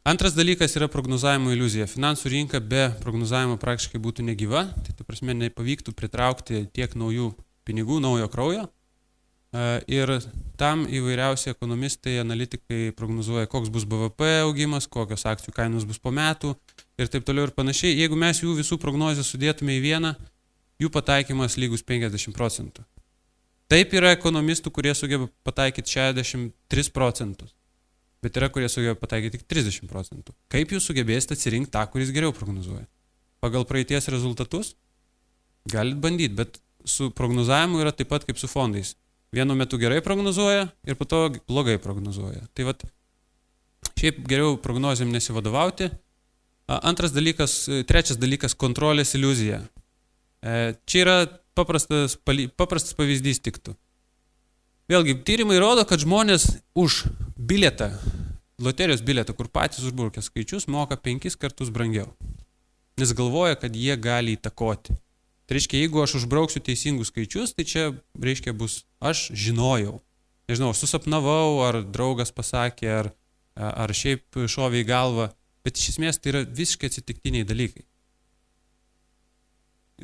Antras dalykas yra prognozavimo iliuzija. Finansų rinka be prognozavimo praktiškai būtų negyva, tai ta prasme nepavyktų pritraukti tiek naujų pinigų, naujo kraujo. Ir tam įvairiausi ekonomistai, analitikai prognozuoja, koks bus BVP augimas, kokios akcijų kainos bus po metų ir taip toliau ir panašiai. Jeigu mes jų visų prognozes sudėtume į vieną, jų pataikymas lygus 50%. Taip yra ekonomistų, kurie sugeba pataikyti 63%, bet yra, kurie sugeba pataikyti tik 30%. Kaip jūs sugebėsite atsirinkti tą, kuris geriau prognozuoja? Pagal praeities rezultatus? Galit bandyti, bet su prognozavimu yra taip pat kaip su fondais. Vienu metu gerai prognozuoja ir po to blogai prognozuoja. Tai šiaip geriau prognozėm nesivadovauti. Trečias dalykas – kontrolės iliuzija. Čia yra paprastas pavyzdys tiktų. Vėlgi, tyrimai rodo, kad žmonės už bilietą, loterijos bilietą, kur patys užburkė skaičius, moka 5 kartus brangiau. Nes galvoja, kad jie gali įtakoti. Tai reiškia, jeigu aš užbrauksiu teisingus skaičius, tai čia, reiškia, bus aš žinojau. Nežinau, aš susapnavau, ar draugas pasakė, ar šiaip šovė į galvą, bet iš esmės tai yra visiškai atsitiktiniai dalykai.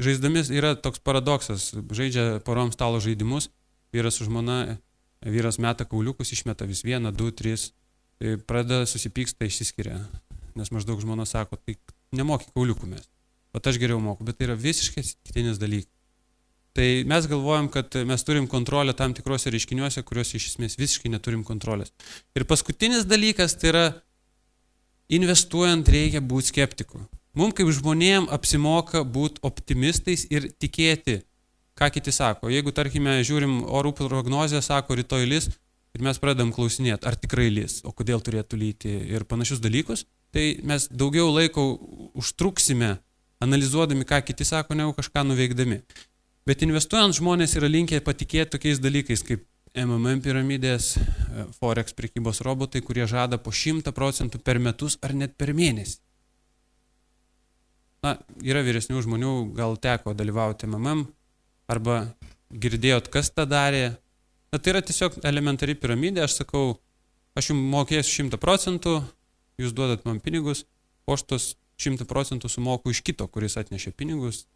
Žaisdamis yra toks paradoksas, žaidžia porom stalo žaidimus, vyras su žmona, vyras meta kauliukus, išmeta vis 1, 2, 3, tai pradeda susipyksta, išsiskiria, nes maždaug žmona sako, tai nemoki kauliukų mes. O aš geriau moku, bet tai yra visiškai atsitiktinis dalykas. Tai mes galvojam, kad mes turim kontrolę tam tikrose reiškiniuose, kuriuose iš esmės visiškai neturim kontrolės. Ir paskutinis dalykas tai yra, investuojant reikia būti skeptiku. Mums kaip žmonėm apsimoka būti optimistais ir tikėti, ką kiti sako. Jeigu, tarkime, žiūrim orų prognozę, sako rytoj lis, ir mes pradedam klausinėti, ar tikrai lis, o kodėl turėtų lyti ir panašius dalykus, tai mes daugiau laiko užtruksime analizuodami, ką kiti sako, negu kažką nuveikdami. Bet investuojant žmonės yra linkę patikėti tokiais dalykais, kaip MMM piramidės, Forex prekybos robotai, kurie žada po 100% per metus ar net per mėnesį. Yra vyresnių žmonių, gal teko dalyvauti MMM, arba girdėjot, kas tą darė. Tai yra tiesiog elementari piramidė, aš sakau, aš jums mokėsiu 100%, jūs duodat man pinigus, o aš tos 100% sumoku iš kito, kuris atnešė pinigus.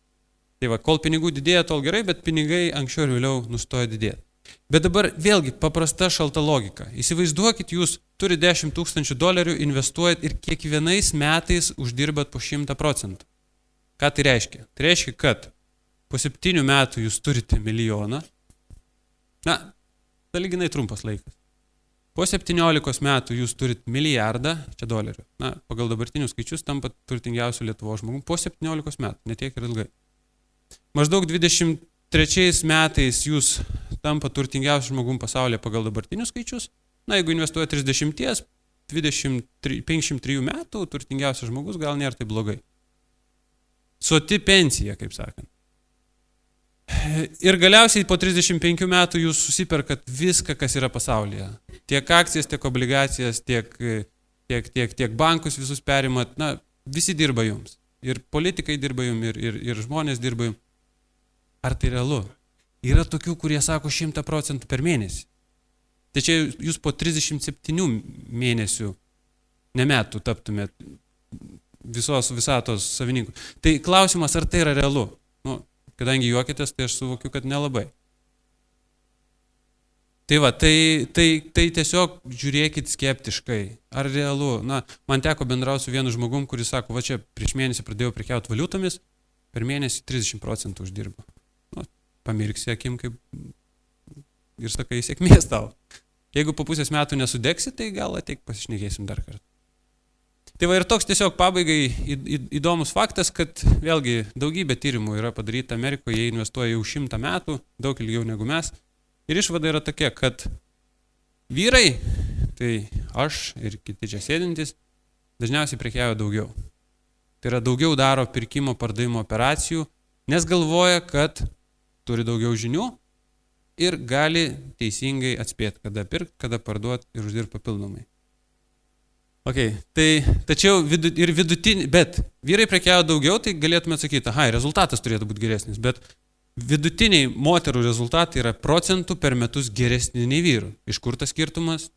Tai kol pinigų didėja, tol gerai, bet pinigai anksčiau ir vėliau nustoja didėti. Bet dabar vėlgi paprasta šalta logika. Įsivaizduokit, jūs turi $10 000, investuojat ir kiekvienais metais uždirbat po 100%. Ką tai reiškia? Tai reiškia, kad po 7 metų jūs turite milijoną. Sąlyginai trumpas laikas. Po 17 metų jūs turit milijardą, čia dolerių. Pagal dabartinius skaičius tampat turtingiausių Lietuvos žmogų po 17 metų, netiek ir ilgai. Maždaug 23 metais jūs tampat turtingiausių žmogum pasaulyje pagal dabartinius skaičius. Jeigu investuoja 30, 53 metų, turtingiausias žmogus gal nėra tai blogai. Soti pensija, kaip sakant. Ir galiausiai po 35 metų jūs susiperkat viską, kas yra pasaulyje. Tiek akcijas, tiek obligacijas, tiek bankus visus perimat. Visi dirba jums. Ir politikai dirba jums, ir žmonės dirba jums. Ar tai realu? Yra tokių, kurie sako 100% per mėnesį. Tai čia jūs po 37 mėnesių, ne metų taptumėt visatos savininkų. Tai klausimas, ar tai yra realu? Kadangi juokitės, tai aš suvokiu, kad nelabai. Tai tiesiog žiūrėkit skeptiškai. Ar realu? Man teko bendrauti su vienu žmogum, kuris sako, čia prieš mėnesį pradėjau prekiauti valiutomis, per mėnesį 30% uždirba. Pamirksi akim, kaip ir sakai, sėkmės tau. Jeigu po pusės metų nesudegsi, tai gal ateik pasišnekėsim dar kartą. Tai ir toks tiesiog pabaigai įdomus faktas, kad vėlgi daugybė tyrimų yra padaryta Amerikoje, jie investuoja jau 100 metų, daug ilgiau negu mes. Ir išvada yra tokia, kad vyrai, tai aš ir kiti čia sėdintys, dažniausiai prekiauja daugiau. Tai yra daugiau daro pirkimo pardavimo operacijų, nes galvoja, kad turi daugiau žinių ir gali teisingai atspėti, kada pirkti, kada parduoti ir uždirbti papildomai. Okay. Tačiau bet vyrai prekiauja daugiau, tai galėtume sakyti, rezultatas turėtų būti geresnis, bet vidutiniai moterų rezultatai yra procentų per metus geresni nei vyrų. Iš kur tas skirtumas?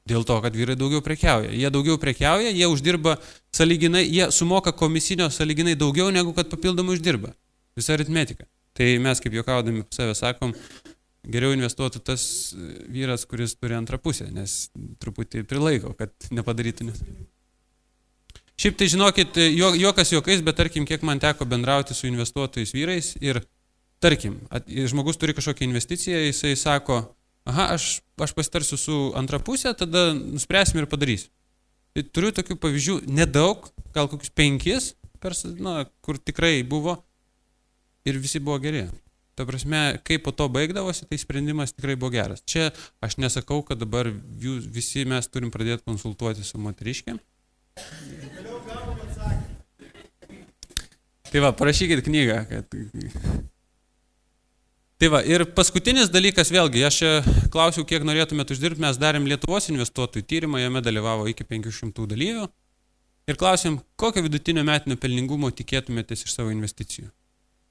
Dėl to, kad vyrai daugiau prekiauja. Jie daugiau prekiauja, jie uždirba sąlyginai, jie sumoka komisinio sąlyginai daugiau, negu kad papildomai uždirba. Visa aritmetika. Tai mes, kaip juokaudami save sakom, geriau investuotų tas vyras, kuris turi antrą pusę, nes truputį prilaiko, kad nepadarytų. Šiaip tai žinokit, juokas juokais, bet tarkim, kiek man teko bendrauti su investuotojais vyrais ir tarkim, žmogus turi kažkokią investiciją, jisai sako, aš pasitarsiu su antra pusė, tada nuspręsim ir padarysiu. Tai turiu tokių pavyzdžių, nedaug, gal kokius 5, kur tikrai buvo ir visi buvo geri. Ta prasme, kai po to baigdavosi, tai sprendimas tikrai buvo geras. Čia aš nesakau, kad dabar visi mes turim pradėti konsultuoti su moteriškėm. Tai va, parašykit knygą. Tai va, ir paskutinis dalykas vėlgi, aš klausiau, kiek norėtumėt uždirbti, mes darėm Lietuvos investuotojų tyrimą, jame dalyvavo iki 500 dalyvių ir klausėm, kokio vidutinio metinio pelningumo tikėtumėtės iš savo investicijų.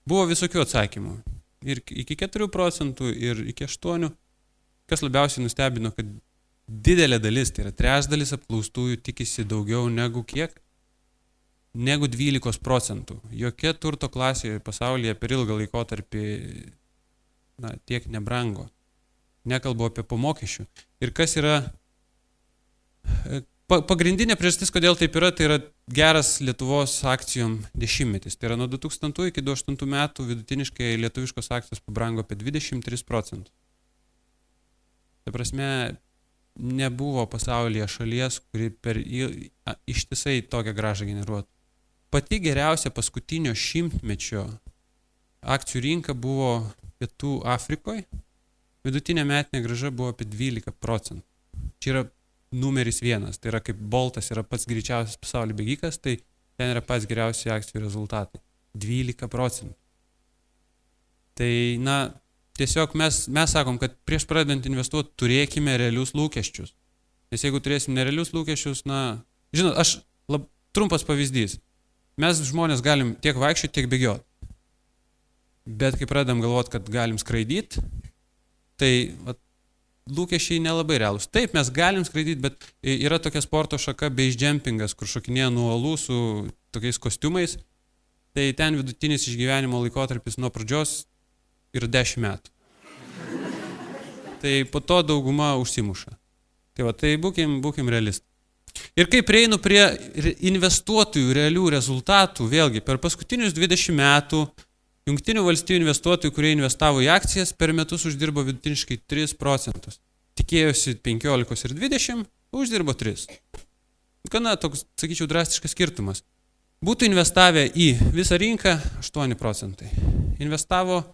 Buvo visokių atsakymų. Ir iki 4 procentų, ir iki 8. Kas labiausiai nustebino, kad didelė dalis, tai yra trečdalis apklaustųjų tikisi daugiau negu kiek? Negu 12 procentų. Jokia turto klasė pasaulyje per ilgą laikotarpį tiek nebrango. Nekalbu apie pomokesčių. Ir kas yra pagrindinė priežastis, kodėl taip yra, tai yra geras Lietuvos akcijom dešimtmetis. Tai yra nuo 2000 iki 2008 metų vidutiniškai lietuviškos akcijos pabrango apie 23 procentų. Tai prasme, nebuvo pasaulyje šalies, kuri per ištisai tokią grąžą generuotų. Pati geriausia paskutinio šimtmečio akcijų rinka buvo Pietų Afrikoje. Vidutinė metinė grąža buvo apie 12 procentų. Čia yra numeris 1. Tai yra kaip Boltas yra pats greičiausias pasaulio bėgikas, tai ten yra pats geriausiai akcijų rezultatai. 12 procentų. Tai, tiesiog mes sakom, kad prieš pradedant investuoti turėkime realius lūkesčius. Nes jeigu turėsim nerealius lūkesčius, žinot, trumpas pavyzdys. Mes žmonės galim tiek vaikščioti, tiek bėgioti. Bet kai pradedam galvoti, kad galim skraidyti, tai lūkesčiai nelabai realūs. Taip, mes galim skraidyti, bet yra tokia sporto šaka base jumpingas, kur šokinėja nuo uolų su tokiais kostiumais. Tai ten vidutinis išgyvenimo laikotarpis nuo pradžios yra 10 metų. Tai po to dauguma užsimuša. Tai būkim realistai. Ir kai prieinu prie investuotojų realių rezultatų, vėlgi, per paskutinius 20 metų Jungtinių valstijų investuotojų, kurie investavo į akcijas, per metus uždirbo vidutiniškai 3 procentus. Tikėjosi 15 ir 20, uždirbo 3. Gana toks, sakyčiau, drastiškas skirtumas. Būtų investavę į visą rinką 8 procentai. Investavo,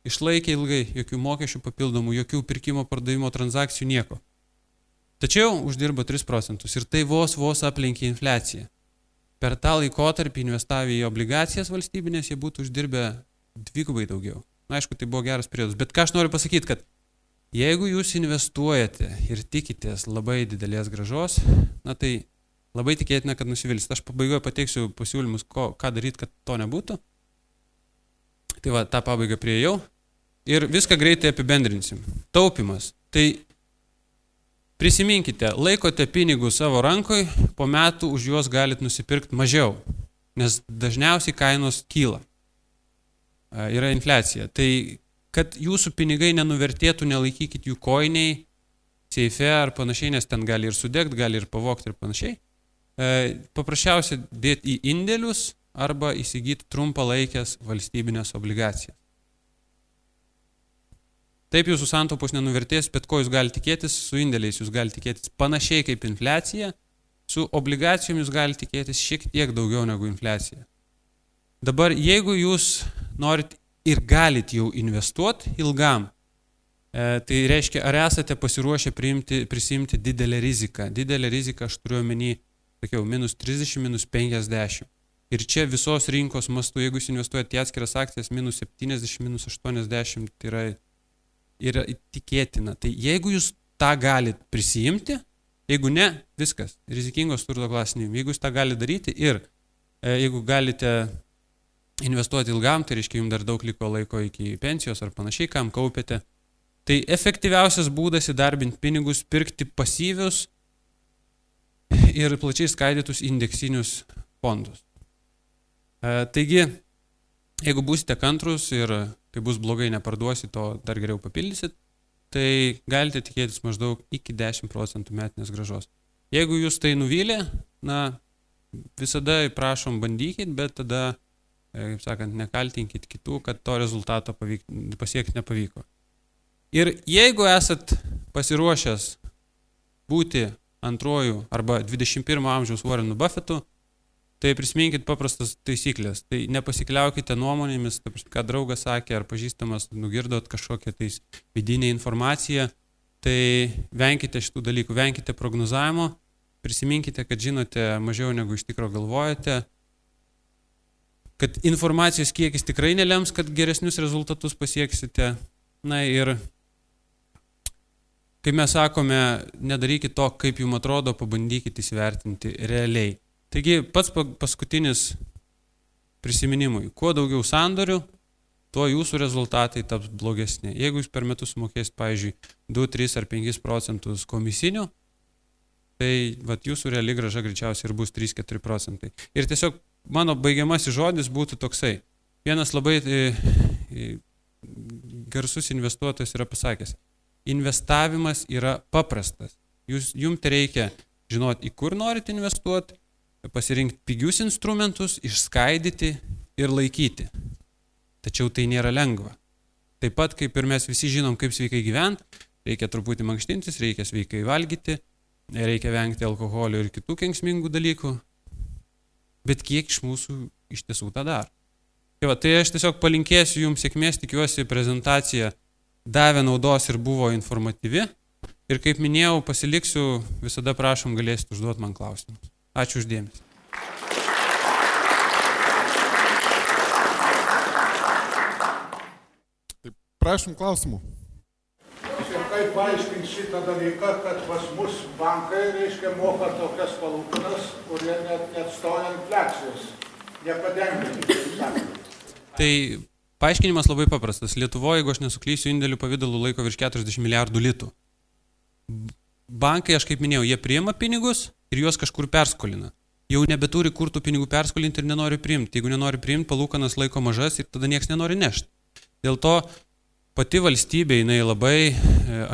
išlaikė ilgai, jokių mokesčių papildomų, jokių pirkimo pardavimo transakcijų, nieko. Tačiau uždirbo 3 procentus ir tai vos aplenkė infliaciją. Per tą laikotarpį investavę į obligacijas valstybinės, jie būtų uždirbę 2 daugiau. Aišku, tai buvo geras periodas. Bet ką aš noriu pasakyti, kad jeigu jūs investuojate ir tikitės labai didelės grąžos, tai labai tikėtina, kad nusivilsit. Aš pabaigoje pateiksiu pasiūlymus, ką daryti, kad to nebūtų. Tai va, tą pabaigą priėjau. Ir viską greitai apibendrinsim. Taupimas. Tai prisiminkite, laikote pinigus savo rankoj, po metų už juos galite nusipirkti mažiau, nes dažniausiai kainos kyla. Yra infliacija. Tai, kad jūsų pinigai nenuvertėtų, nelaikykit jų koiniai, seife ar panašiai, nes ten gali ir sudegti, gali ir pavogti ir panašiai. Paprasčiausiai dėti į indėlius arba įsigyti trumpalaikės valstybinės obligacijas. Taip jūsų santaupos nenuvertės, bet ko jūs galite tikėtis, su indėliais jūs galite tikėtis panašiai kaip infliacija, su obligacijom jūs galite tikėtis šiek tiek daugiau negu infliacija. Dabar, jeigu jūs norit ir galite jau investuoti ilgam, tai reiškia, ar esate pasiruošę prisimti didelę riziką. Didelę riziką aš turiu omeny, sakiau, -30, -50. Ir čia visos rinkos mastu, jeigu jūs investuojate į atskiras akcijas, -70, -80, tai yra tikėtina. Tai jeigu jūs tą galite prisijimti, Jeigu ne, viskas, rizikingos turto klasės neim. Jeigu jūs tą gali daryti ir jeigu galite investuoti ilgam, tai reiškia, jums dar daug liko laiko iki pensijos ar panašiai, kam kaupėte, tai efektyviausias būdas įdarbinti pinigus, pirkti pasyvius ir plačiai skaidytus indeksinius fondus. Taigi, jeigu būsite kantrus ir kai bus blogai neparduosit, o dar geriau papildysit, tai galite tikėtis maždaug iki 10% metinės grąžos. Jeigu jūs tai nuvylė, visada prašom bandykit, bet tada, kaip sakant, nekaltinkit kitų, kad to rezultato pasiekti nepavyko. Ir jeigu esat pasiruošęs būti antruoju arba 21 amžiaus Warrenu Buffettu, tai prisiminkit paprastas taisyklės. Tai nepasikliaukite nuomonėmis, ką draugas sakė, ar pažįstamas, nugirdot kažkokią vidinę informaciją, tai venkite šitų dalykų, venkite prognozavimo, prisiminkite, kad žinote mažiau negu iš tikro galvojate, kad informacijos kiekis tikrai nelems, kad geresnius rezultatus pasieksite. Na ir, kaip mes sakome, nedarykit to, kaip jums atrodo, pabandykit įsivertinti realiai. Taigi, pats paskutinis prisiminimui. Kuo daugiau sandorių, tuo jūsų rezultatai taps blogesni. Jeigu jūs per metus sumokėsit, pavyzdžiui, 2, 3 ar 5% komisinių, tai jūsų reali grąža greičiausiai ir bus 3-4%. Ir tiesiog mano baigiamasis žodis būtų toksai. Vienas labai garsus investuotojas yra pasakęs, investavimas yra paprastas. Jums reikia žinoti, į kur norite investuoti, pasirinkti pigius instrumentus, išskaidyti ir laikyti. Tačiau tai nėra lengva. Taip pat, kaip ir mes visi žinom, kaip sveikai gyventi, reikia truputį mankštintis, reikia sveikai valgyti, reikia vengti alkoholio ir kitų kenksmingų dalykų. Bet kiek iš mūsų iš tiesų tą daro? Tai aš tiesiog palinkėsiu jums sėkmės, tikiuosi prezentacija davė naudos ir buvo informatyvi. Ir kaip minėjau, pasiliksiu, visada prašom, galėsit užduoti man klausimus. Ačiū uždėmesi. Prašom klausimų. Ir kaip paaiškinti šitą dalyką, kad pas mus bankai, reiškia, moka tokias palūkanas, kurie net stoja infliacijos, nepadengia. Tai paaiškinimas labai paprastas. Lietuvoje, jeigu aš nesuklysiu, indėlių pavidalų laiko virš 40 milijardų litų. Bankai, aš kaip minėjau, jie priima pinigus ir juos kažkur perskolina. Jau nebeturi kur tų pinigų perskolinti ir nenori priimti. Jeigu nenori priimti, palūkanas laiko mažas ir tada niekas nenori nešti. Dėl to pati valstybė, jinai labai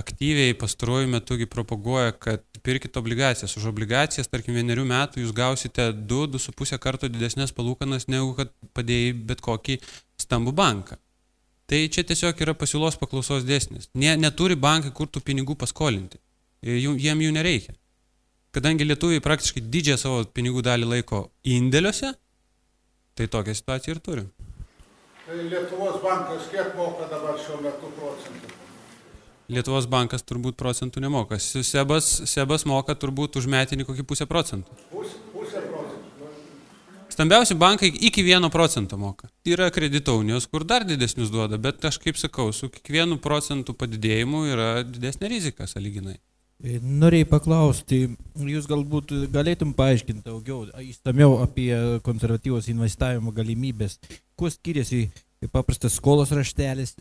aktyviai pastaruoju metu propaguoja, kad pirkite obligacijas. Už obligacijas, tarkim, 1 metų jūs gausite 2-2,5 karto didesnės palūkanas, negu kad padėjai bet kokį stambų banką. Tai čia tiesiog yra pasiūlos paklausos dėsnis. Neturi bankai kur tų pinigų paskolinti. Jiem jų nereikia. Kadangi lietuviai praktiškai didžiąją savo pinigų dalį laiko indėliuose, tai tokią situaciją ir turim. Tai Lietuvos bankas kiek moka dabar šiuo metu procentų? Lietuvos bankas turbūt procentų nemoka. Sebas moka turbūt už metinį kokį 0,5%. Pusę procentų. Stambiausi bankai iki 1% moka. Yra kredito unijos, kur dar didesnius duoda, bet aš kaip sakau, su kiekvienu procentų padidėjimu yra didesnė rizika sąlyginai. Norėjau paklausti, jūs galbūt galėtum paaiškinti daugiau, įstamiau apie konservatyvos investavimo galimybės. Kuo skiriasi paprastas skolos raštelis,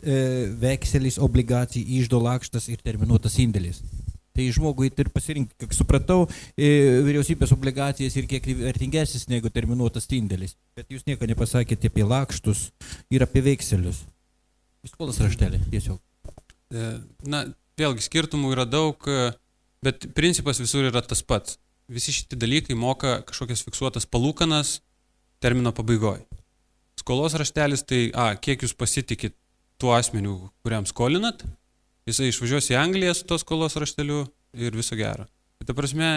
vekselis, obligacijų, iždo lakštas ir terminuotas indėlis? Tai žmogui ir pasirinkti, kiek supratau, vyriausybės obligacijas ir kiek vertingesnis negu terminuotas indėlis. Bet jūs nieko nepasakėte apie lakštus ir apie vekselius. Skolos raštelį tiesiog. Vėlgi, skirtumų yra daug, bet principas visur yra tas pats. Visi šitie dalykai moka kažkokias fiksuotas palūkanas termino pabaigoje. Skolos raštelis tai, kiek jūs pasitikit tuo asmeniu, kuriam skolinat, jisai išvažiuos į Angliją su to skolos rašteliu ir viso gero. Tai prasme,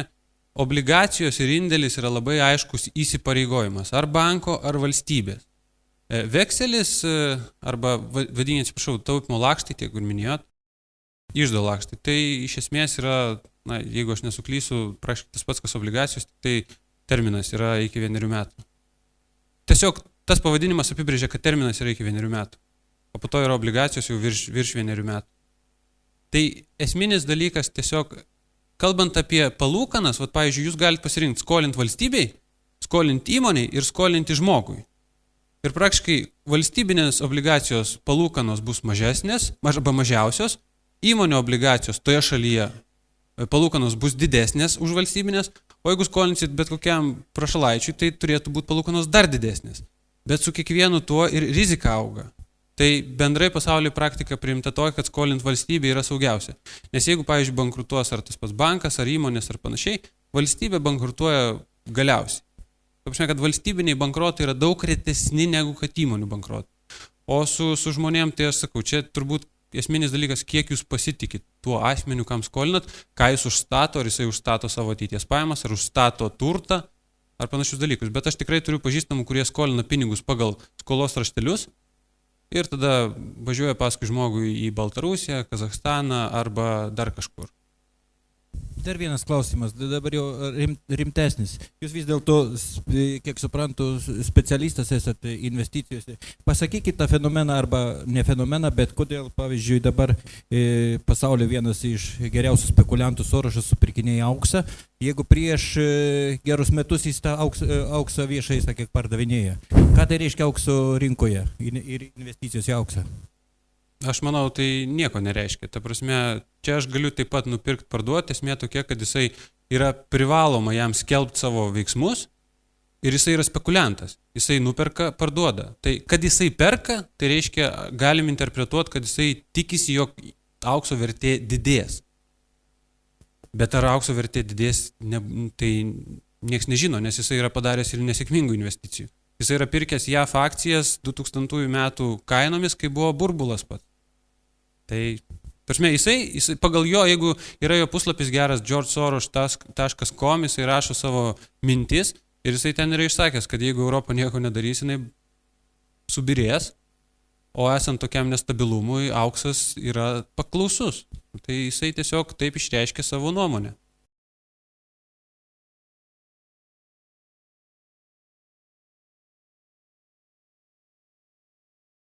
obligacijos ir indėlis yra labai aiškus įsipareigojimas ar banko, ar valstybės. Vekselis arba vadinasi, taupimo lakštai, tiek kur minėjot, iždo lakštai. Tai iš esmės yra, jeigu aš nesuklysiu, praškai tas pats, kas obligacijos, tai terminas yra iki 1 metų. Tiesiog tas pavadinimas apibrėžia, kad terminas yra iki 1 metų, o po to yra obligacijos jau virš 1 metų. Tai esminis dalykas tiesiog, kalbant apie palūkanas, vat, pavyzdžiui, jūs galite pasirinkti skolinti valstybei, skolinti įmoniai ir skolinti žmogui. Ir praktiškai valstybinės obligacijos palūkanos bus mažesnės, arba mažiausios, įmonių obligacijos toje šalyje palūkanos bus didesnės už valstybinės, o jeigu skolinsit bet kokiam prašalaičiui, tai turėtų būti palūkanos dar didesnės. Bet su kiekvienu tuo ir rizika auga. Tai bendrai pasaulyje praktika priimta to, kad skolint valstybė yra saugiausia. Nes jeigu, pavyzdžiui, bankrutuos ar tas pats bankas, ar įmonės, ar panašiai, valstybė bankrutuoja galiausiai. Taip, kad valstybiniai bankrotai yra daug retesni negu kad įmonių bankrotai. O su žmonėm, tai aš sakau, čia turbūt esminis dalykas, kiek jūs pasitikit tuo asmeniu, kam skolinat, ką jis užstato, ar jisai užstato savo ateities pajamas, ar užstato turtą, ar panašius dalykus. Bet aš tikrai turiu pažįstamų, kurie skolina pinigus pagal skolos raštelius ir tada važiuoja paskui žmogui į Baltarusiją, Kazachstaną arba dar kažkur. Dar vienas klausimas, dabar jau rimtesnis. Jūs vis dėlto, kiek suprantu, specialistas esate investicijose. Pasakykite tą fenomeną arba ne fenomeną, bet kodėl, pavyzdžiui, dabar pasaulio vienas iš geriausių spekuliantų Sorošas supirkinėja auksą, jeigu prieš gerus metus jis tą auksą viešai, sakė, pardavinėja. Ką tai reiškia aukso rinkoje ir investicijos į auksą? Aš manau, tai nieko nereiškia. Ta prasme, čia aš galiu taip pat nupirkti, parduoti, esmė tokia, kad jisai yra privaloma jam skelbti savo veiksmus ir jisai yra spekuliantas. Jisai nuperka, parduoda. Tai kad jisai perka, tai reiškia, galim interpretuoti, kad jisai tikisi, jog aukso vertė didės. Bet ar aukso vertė didės, tai nieks nežino, nes jisai yra padaręs ir nesėkmingų investicijų. Jisai yra pirkęs JAF akcijas 2000 metų kainomis, kai buvo burbulas pats. Tai, prasme, jisai pagal jo, jeigu yra jo puslapis geras georgesoros.com, jisai rašo savo mintis ir jisai ten yra išsakęs, kad jeigu Europa nieko nedarys, jinai subirės, o esant tokiam nestabilumui, auksas yra paklausus. Tai jisai tiesiog taip išreiškia savo nuomonę.